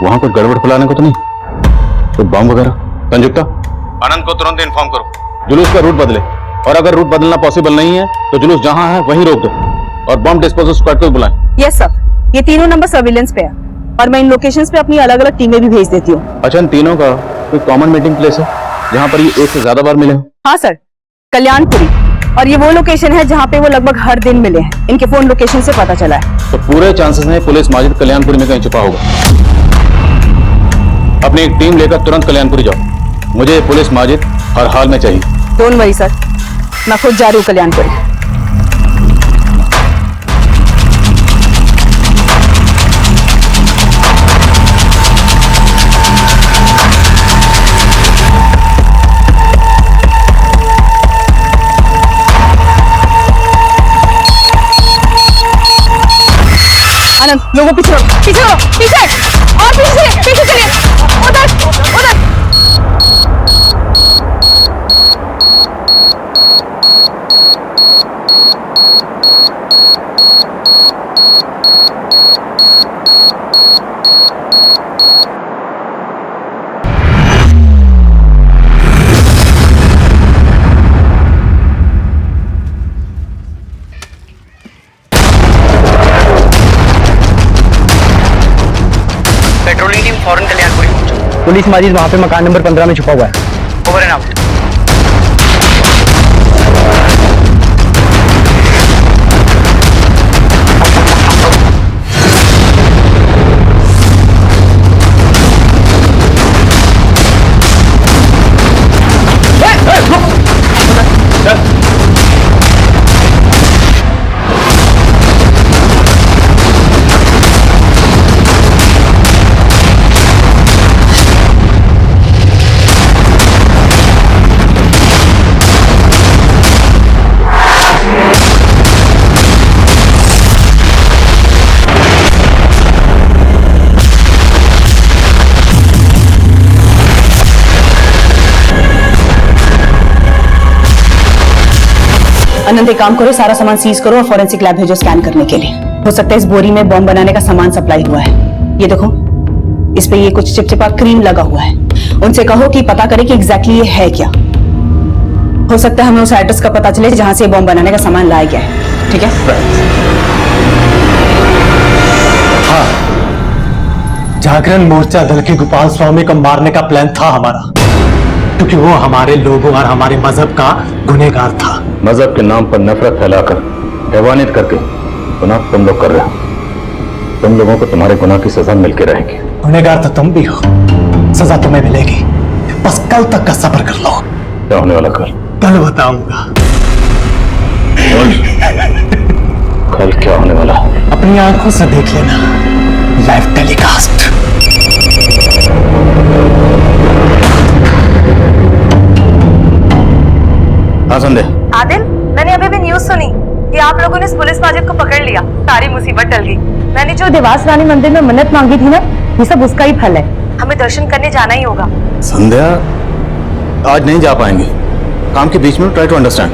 वहां कुछ गड़बड़ फैलाने को तो नहीं, कोई बम वगैरह? संयुक्ता, आनंद को तुरंत इन्फॉर्म करो, जुलूस का रूट बदले, और अगर रूट बदलना पॉसिबल नहीं है तो जुलूस जहां है वहीं रोक दो और बम डिस्पोजल स्क्वाड को बुलाएं। यस सर, ये तीनों नंबर सर्विलेंस पे है और मैं इन लोकेशंस पे अपनी अलग अलग टीमें भी भेज देती हूँ। अच्छा, इन तीनों का कोई कॉमन मीटिंग प्लेस है जहां पर ये एक से ज्यादा बार मिले हो? हाँ सर, कल्याणपुरी, और ये वो लोकेशन है जहाँ पे वो लगभग हर दिन मिले हैं। इनके फोन लोकेशन से पता चला है। तो पूरे चांसेस हैं पुलिस माजिद कल्याणपुरी में कहीं छुपा होगा। अपनी एक टीम लेकर तुरंत कल्याणपुरी जाओ, मुझे पुलिस माजिद हर हाल में चाहिए। डोंट वरी सर, मैं खुद जा रही हूँ कल्याणपुरी। आनंद, लोगों पीछे पीछे पीछे और पीछे पीछे चलिए, उधर उधर। पेट्रोलिंग टीम फौरन कल्याणपुरी पहुंचो। पुलिस माजिद वहाँ पे मकान नंबर 15 में छुपा हुआ है। Over and out. आनंद एक काम करो, सारा सामान सीज करो और फॉरेंसिक लैब भेजो स्कैन करने के लिए। हो सकता है इस बोरी में बॉम्ब बनाने का सामान सप्लाई हुआ है। ये देखो, इस पे ये कुछ चिपचिपा क्रीम लगा हुआ है। उनसे कहो कि पता करें कि एग्जैक्टली ये है क्या। हो सकता है हमें उस एड्रेस का पता चले जहां से बॉम्ब बनाने का सामान लाया गया है। ठीक है? हाँ, जागरण मोर्चा दल के गोपाल स्वामी को मारने का प्लान था हमारा, क्योंकि वो हमारे लोगों और हमारे मजहब का गुनहगार था। मजहब के नाम पर नफरत फैलाकर हैवानियत करके गुनाह तुम लोग कर रहे हो। तुम लोगों को तुम्हारे गुनाह की सजा मिलके रहेगी। गुनहगार तो तुम भी हो, सजा तुम्हें मिलेगी। बस कल तक का सब्र कर लो। क्या होने वाला कल बताऊंगा। कल क्या होने वाला? अपनी आंखों से देख लेना, लाइव टेलीकास्ट। हाँ संदेह। आदिल, मैंने अभी भी न्यूज सुनी कि आप लोगों ने इस पुलिस माजिद को पकड़ लिया। सारी मुसीबत टल गई। मैंने जो देवास रानी मंदिर में मन्नत मांगी थी ना, ये सब उसका ही फल है। हमें दर्शन करने जाना ही होगा। संध्या, आज नहीं जा पाएंगे। काम के बीच में ट्राई टू अंडरस्टैंड।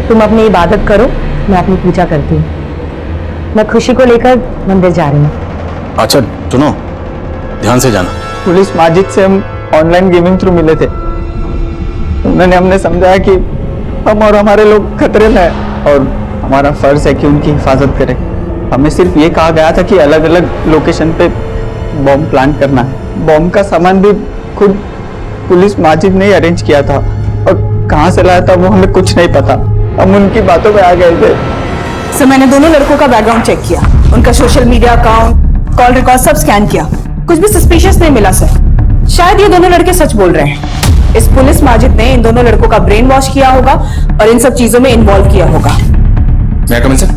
तुम अपनी इबादत करो, मैं अपनी पूजा करती हूँ। मैं खुशी को लेकर मंदिर जा रही हूँ। अच्छा सुनो, ध्यान से जाना। पुलिस माजिद से हम ऑनलाइन गेमिंग थ्रू मिले थे। उन्होंने हमने समझाया कि हम और हमारे लोग खतरे में हैं और हमारा फर्ज है कि उनकी हिफाजत करें। हमें सिर्फ ये कहा गया था कि अलग अलग लोकेशन पे बॉम्ब प्लान करना है। बॉम्ब का सामान भी खुद पुलिस माजिद ने अरेंज किया था और कहाँ से लाया था वो हमें कुछ नहीं पता। हम उनकी बातों में आ गए थे। सर, मैंने दोनों लड़कों का बैकग्राउंड चेक किया, उनका social media account, call record सब स्कैन किया। कुछ भी सस्पिशियस नहीं मिला सर। शायद ये दोनों लड़के सच बोल रहे हैं। इस पुलिस माजिद ने इन दोनों लड़कों का ब्रेन वॉश किया होगा और इन सब चीजों में इन्वॉल्व किया होगा। मैं कम सर?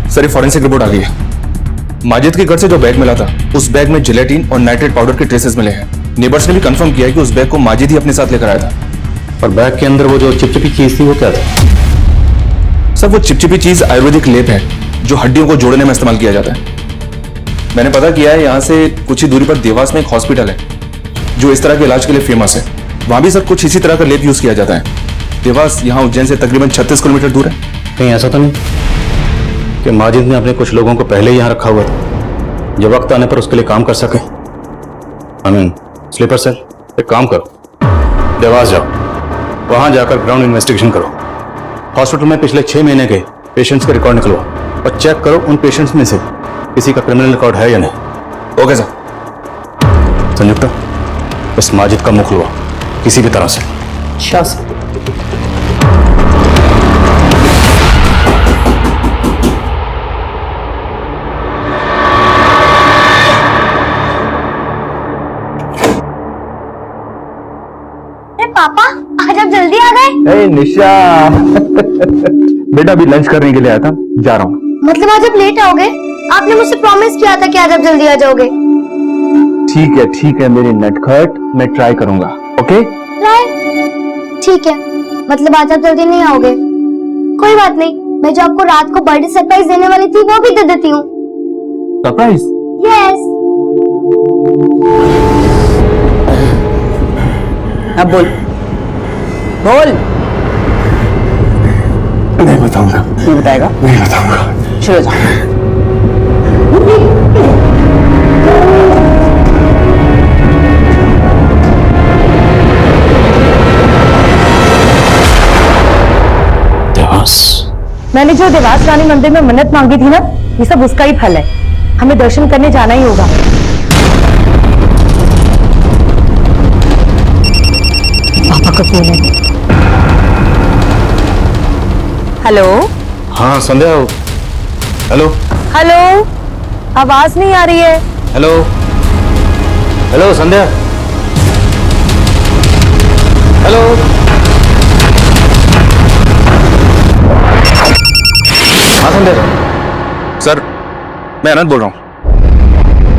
सर, ये फॉरेंसिक रिपोर्ट आ गई है। माजिद के घर से जो बैग मिला था, उस बैग में जिलेटिन और नाइट्रेट पाउडर के ट्रेसेस मिले हैं। नेबर्स ने भी कंफर्म किया है कि उस बैग को माजिद ही अपने साथ लेकर आया था। और बैग के अंदर वो जो चिपचिपी चीज थी वो क्या था? सर, वो चिपचिपी चीज आयुर्वेदिक लेप है जो हड्डियों को जोड़ने में इस्तेमाल किया जाता है। मैंने पता किया है, यहाँ से कुछ ही दूरी पर देवास में एक हॉस्पिटल है जो इस तरह के इलाज के लिए फेमस है। वहां भी सर कुछ इसी तरह का लेप यूज किया जाता है। देवास यहाँ उज्जैन से तकरीबन 36 किलोमीटर दूर है। कहीं ऐसा तो नहीं कि माजिद ने अपने कुछ लोगों को पहले ही यहाँ रखा हुआ था, जब वक्त आने पर उसके लिए काम कर सके? Sleeper cell. एक काम करो, देवास जाओ, वहां जाकर ग्राउंड इन्वेस्टिगेशन करो। हॉस्पिटल में पिछले 6 महीने के पेशेंट्स के रिकॉर्ड निकलवाओ और चेक करो उन पेशेंट्स में से किसी का क्रिमिनल रिकॉर्ड है या नहीं। Okay sir. संयुक्ता, इस माजिद का मुख खुलवाओ किसी भी तरह से। Sure sir. पापा, आज आप जल्दी आ गए। निशा बेटा, अभी लंच करने के लिए आया था, जा रहा हूँ। मतलब आज आप लेट आओगे? आपने मुझसे प्रॉमिस किया था कि आज आप जल्दी आ जाओगे। ठीक है मेरी नटखट, मैं ट्राई करूंगा। Okay try? ठीक है, मतलब आज आप जल्दी नहीं आओगे। कोई बात नहीं, मैं जो आपको रात को बर्थडे सरप्राइज देने वाली थी वो भी दे देती हूँ। सरप्राइज? यस। अब बोल बोल। नहीं बताऊंगा। नहीं बताएगा? नहीं बताऊंगा। चलो जाओ। मैंने जो देवास रानी मंदिर में मन्नत मांगी थी ना, ये सब उसका ही फल है। हमें दर्शन करने जाना ही होगा। पापा का फोन है। हेलो। हाँ संध्या। हेलो हेलो, आवाज नहीं आ रही है। हेलो हेलो संध्या। हेलो। हाँ संध्या। सर, मैं आनंद बोल रहा हूँ।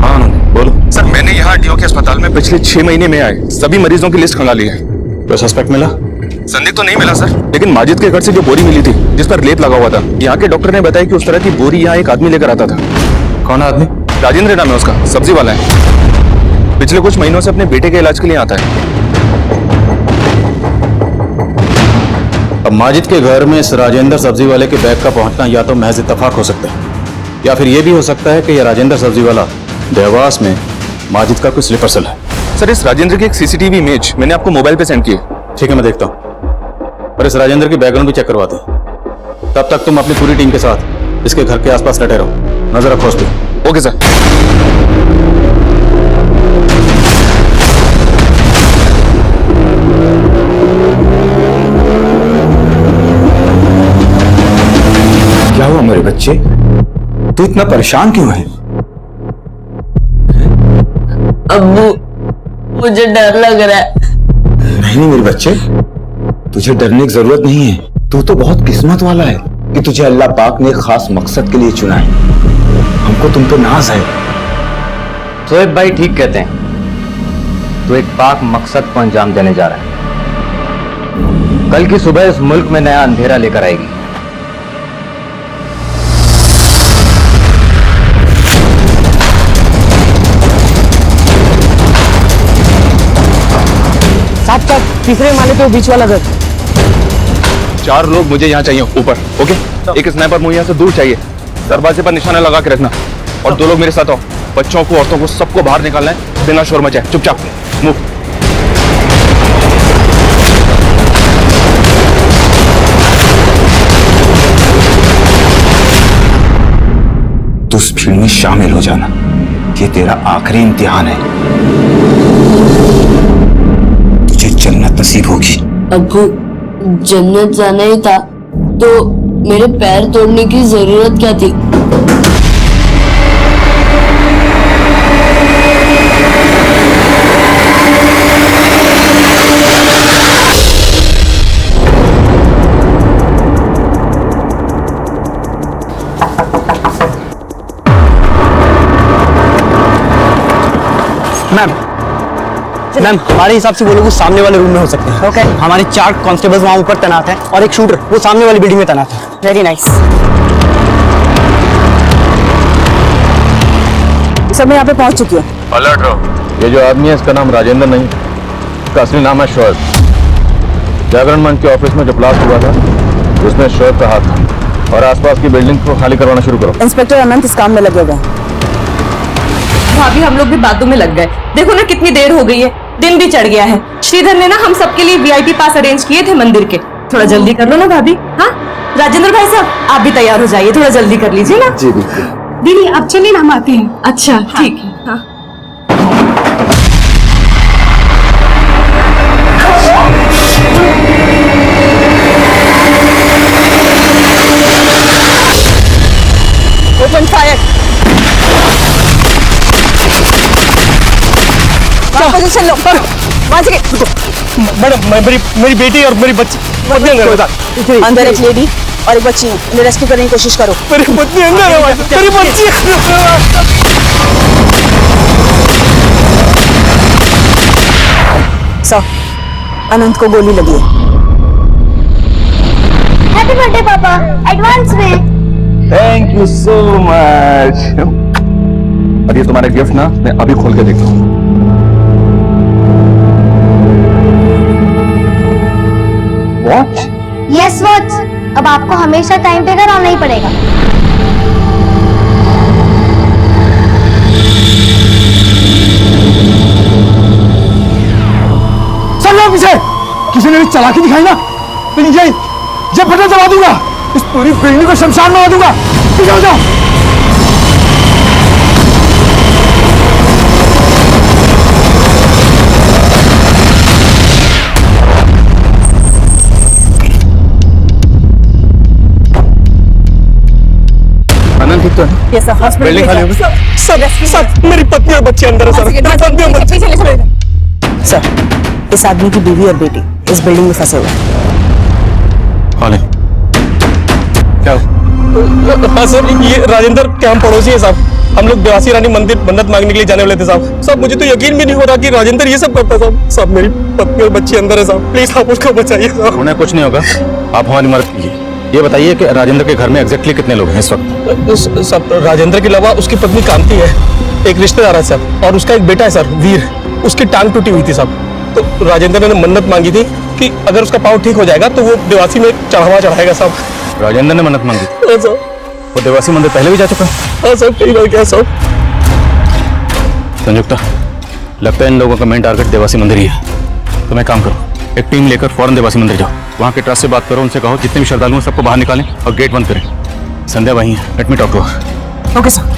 हाँ आनंद बोलो। सर, मैंने यहाँ डीओ के अस्पताल में पिछले 6 महीने में आए सभी मरीजों की लिस्ट खंगाली है। तो सस्पेक्ट मिला? संदिग्ध तो नहीं मिला सर, लेकिन माजिद के घर से जो बोरी मिली थी जिस पर लेप लगा हुआ था, यहाँ के डॉक्टर ने बताया कि उस तरह की बोरी यहाँ एक आदमी लेकर आता था। कौन आदमी? राजेंद्र नाम है उसका, सब्जी वाला है। पिछले कुछ महीनों से अपने बेटे के इलाज के लिए आता है। अब माजिद के घर में इस राजेंद्र सब्जी वाले के बैग का पहुंचना या तो महज इत्तेफाक हो सकता है, या फिर यह भी हो सकता है कि यह राजेंद्र सब्जी वाला देवास में माजिद का कोई स्लीपर सेल है। सर, इस राजेंद्र की एक सीसीटीवी इमेज मैंने आपको मोबाइल पे सेंड की है। ठीक है, मैं देखता हूँ, पर इस राजेंद्र की बैकग्राउंड भी चेक करवाते हैं। तब तक तुम अपनी पूरी टीम के साथ इसके घर के आसपास डटे रहो, नजर रखो उस पर। Okay sir. क्या हुआ मेरे बच्चे, तू इतना परेशान क्यों है? अब्बू, मुझे डर लग रहा है। नहीं मेरे बच्चे, तुझे डरने की जरूरत नहीं है। तू तो बहुत किस्मत वाला है कि तुझे अल्लाह पाक ने खास मकसद के लिए चुना है। हमको तुम पे नाज है। शोएब भाई ठीक कहते हैं, तो एक पाक मकसद को अंजाम देने जा रहा है। कल की सुबह इस मुल्क में नया अंधेरा लेकर आएगी। साथ साथ तीसरे माले पे बीच वाला घर। 4 लोग मुझे यहाँ चाहिए ऊपर। ओके, एक स्नाइपर मुझे यहाँ से दूर चाहिए। दरवाजे पर निशाना लगा के रखना, और 2 लोग मेरे साथ आओ। बच्चों को, औरतों को, सबको बाहर निकालना है बिना शोर मचाए। चुपचाप मूव। तू उस भीड़ में शामिल हो जाना, ये तेरा आखिरी इम्तिहान है। तुझे जन्नत नसीब होगी। अब्बू, जन्नत जाना ही था तो मेरे पैर तोड़ने की जरूरत क्या थी? मैम, हमारे हिसाब से वो लोग उस सामने वाले रूम में हो सकते हैं। ओके। हमारे 4 कांस्टेबल्स वहां ऊपर तैनात हैं और एक शूटर वो सामने वाली बिल्डिंग में तैनात है। Very nice. सब मैं यहाँ पे पहुंच चुकी हूँ। अलर्ट रहो। ये जो आदमी है इसका नाम राजेंद्र नहीं, इसका असली नाम है शोएब। जागरण मंच के ऑफिस में जो ब्लास्ट हुआ था उसमें शोएब का हाथ था, और आसपास की बिल्डिंग को खाली करवाना शुरू करो। इंस्पेक्टर अनंत इस काम में लगे हुए हैं। भाभी, हम लोग भी बातों में लग गए। देखो ना कितनी देर हो गई है, दिन भी चढ़ गया है। श्रीधर ने ना हम सबके लिए वीआईपी पास अरेंज किए थे मंदिर के। थोड़ा जल्दी कर लो ना भाभी। हाँ, राजेंद्र भाई साहब, आप भी तैयार हो जाइए, थोड़ा जल्दी कर लीजिए ना। जी बिल्कुल। दीदी आप चलिए ना, हम आते हैं। अच्छा ठीक है। हाँ। Open fire. पोजीशन लो। वहां से मैडम, मेरी बेटी और मेरी बच्ची अंदर एक लेडी और एक बच्ची है, इन्हें रेस्क्यू करने की कोशिश करो। मेरी पत्नी अंदर है, मेरी बच्ची। सर, अनंत को गोली लगी है। हैप्पी बर्थडे पापा, एडवांस में। Thank you so much. और ये तुम्हारा गिफ्ट ना मैं अभी खोल के देखता हूँ। वॉच? Yes watch. अब आपको हमेशा टाइम पे घर आना ही पड़ेगा। चल लो पीछे। किसी ने भी चालाकी दिखाई ना, तो ये फटा जला दूंगा, इस पूरी बिल्डिंग को शमशान में दूंगा। पीछे हो जाओ। आनंद ठीक तो है? यस सर, हॉस्पिटल बिल्डिंग खाली होगी। सर, मेरी पत्नी और बच्चे अंदर है सर। सर, इस आदमी की बीवी और बेटी इस बिल्डिंग में फंसे हुए हैं। हाँ, क्या? हाँ सर, ये राजेंद्र के हम पड़ोसी है साहब। हम लोग देवासी रानी मंदिर मन्नत मांगने के लिए जाने वाले थे साहब। साहब मुझे तो यकीन भी नहीं हो रहा कि राजेंद्र ये सब करता साहब। साहब मेरी पत्नी और बच्ची अंदर है साहब, प्लीज आप उसको बचाइए साहब। उन्हें कुछ नहीं होगा, आप हमारी मदद कीजिए। ये बताइए कि राजेंद्र के घर में एग्जैक्टली कितने लोग हैं इस वक्त? सब राजेंद्र के अलावा उसकी पत्नी कांति है, एक रिश्तेदार है सर, और उसका एक बेटा है सर, वीर। उसकी टांग टूटी हुई थी साहब। तो राजेंद्र ने मन्नत मांगी थी कि अगर उसका पाँव ठीक हो जाएगा तो वो देवासी में चढ़ावा चढ़ाएगा साहब। राजेंद्र ने मन्नत मांगी थी? हाँ साहब। वो देवासी मंदिर पहले भी जा चुका है? हाँ साहब, कई बार गया साहब। संयुक्ता, लगता है इन लोगों का मेन टारगेट देवासी मंदिर ही है। तो मैं काम करो, एक टीम लेकर फौरन देवासी मंदिर जाओ, वहाँ के ट्रस्ट से बात करो, उनसे कहो जितने भी श्रद्धालु हैं सबको बाहर निकालें और गेट बंद करें। संध्या वहीं है, let me talk to her. Okay sir.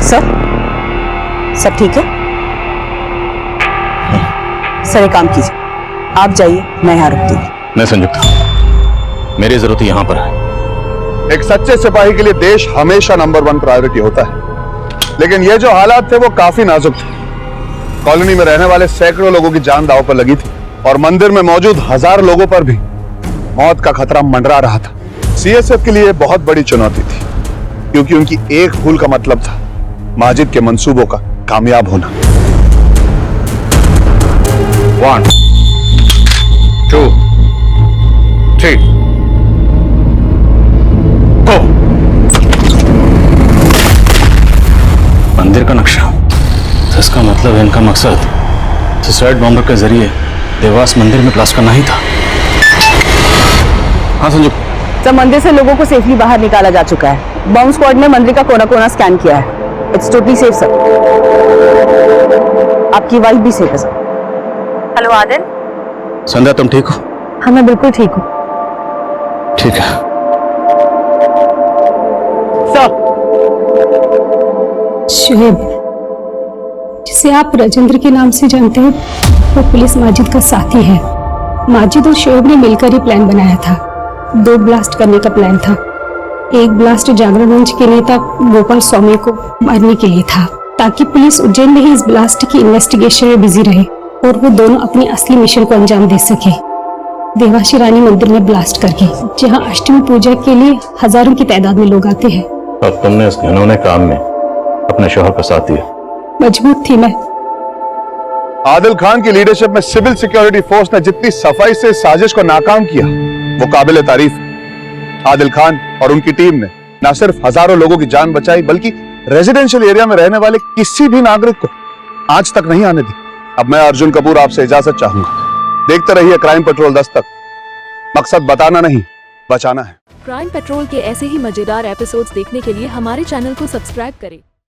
Sir, सब ठीक है? सर एक काम कीजिए, आप जाइए, मैं यहाँ रुकती हूँ। नहीं संयुक्ता, मेरी जरूरत यहाँ पर है। एक सच्चे सिपाही के लिए देश हमेशा नंबर 1 प्रायोरिटी होता है, लेकिन ये जो हालात थे वो काफी नाजुक थे। कॉलोनी में रहने वाले सैकड़ों लोगों की जान दांव पर लगी थी और मंदिर में मौजूद 1000 लोगों पर भी मौत का खतरा मंडरा रहा था। सीएसएफ के लिए बहुत बड़ी चुनौती थी, क्योंकि उनकी एक भूल का मतलब था माजिद के मंसूबों का कामयाब होना। 1 2 3 गो। मंदिर का नक्शा, तो इसका मतलब है इनका मकसद सुसाइड बॉम्बर के जरिए देवास मंदिर में ब्लास्ट करना ही था। हाँ संजू। सर, मंदिर से लोगों को सेफली बाहर निकाला जा चुका है। बॉम्ब स्क्वाड ने मंदिर का कोना कोना स्कैन किया है। It's totally safe sir. आपकी वाइफ भी सेफ है सर। हेलो आदिल। संध्या, तुम ठीक हो? हाँ मैं बिल्कुल ठीक हूँ। ठीक है शुएब, जिसे आप राजेंद्र के नाम से जानते हैं, वो पुलिस माजिद का साथी है। माजिद और शुएब ने मिलकर ही प्लान बनाया था। 2 ब्लास्ट करने का प्लान था। एक ब्लास्ट जागरण मंच के नेता गोपाल स्वामी को मारने के लिए था, ताकि पुलिस उज्जैन में ही इस ब्लास्ट की इन्वेस्टिगेशन में बिजी रहे और वो दोनों अपनी असली मिशन को अंजाम दे सके, देवाशी रानी मंदिर में ब्लास्ट करके, जहां अष्टमी पूजा के लिए हजारों की तादाद में लोग आते हैं। और तुमने इस घिनौने काम में अपने शौहर का साथ दिया? मजबूर थी मैं। आदिल खान की लीडरशिप में सिविल सिक्योरिटी फोर्स ने जितनी सफाई से साजिश को नाकाम किया वो काबिल तारीफ है। आदिल खान और उनकी टीम ने न सिर्फ हजारों लोगों की जान बचाई, बल्कि रेजिडेंशियल एरिया में रहने वाले किसी भी नागरिक को आज तक नहीं आने दी। अब मैं अर्जुन कपूर आपसे इजाजत चाहूंगा। देखते रहिए क्राइम पेट्रोल दस्तक। मकसद बताना नहीं, बचाना है। क्राइम पेट्रोल के ऐसे ही मजेदार एपिसोड्स देखने के लिए हमारे चैनल को सब्सक्राइब करें।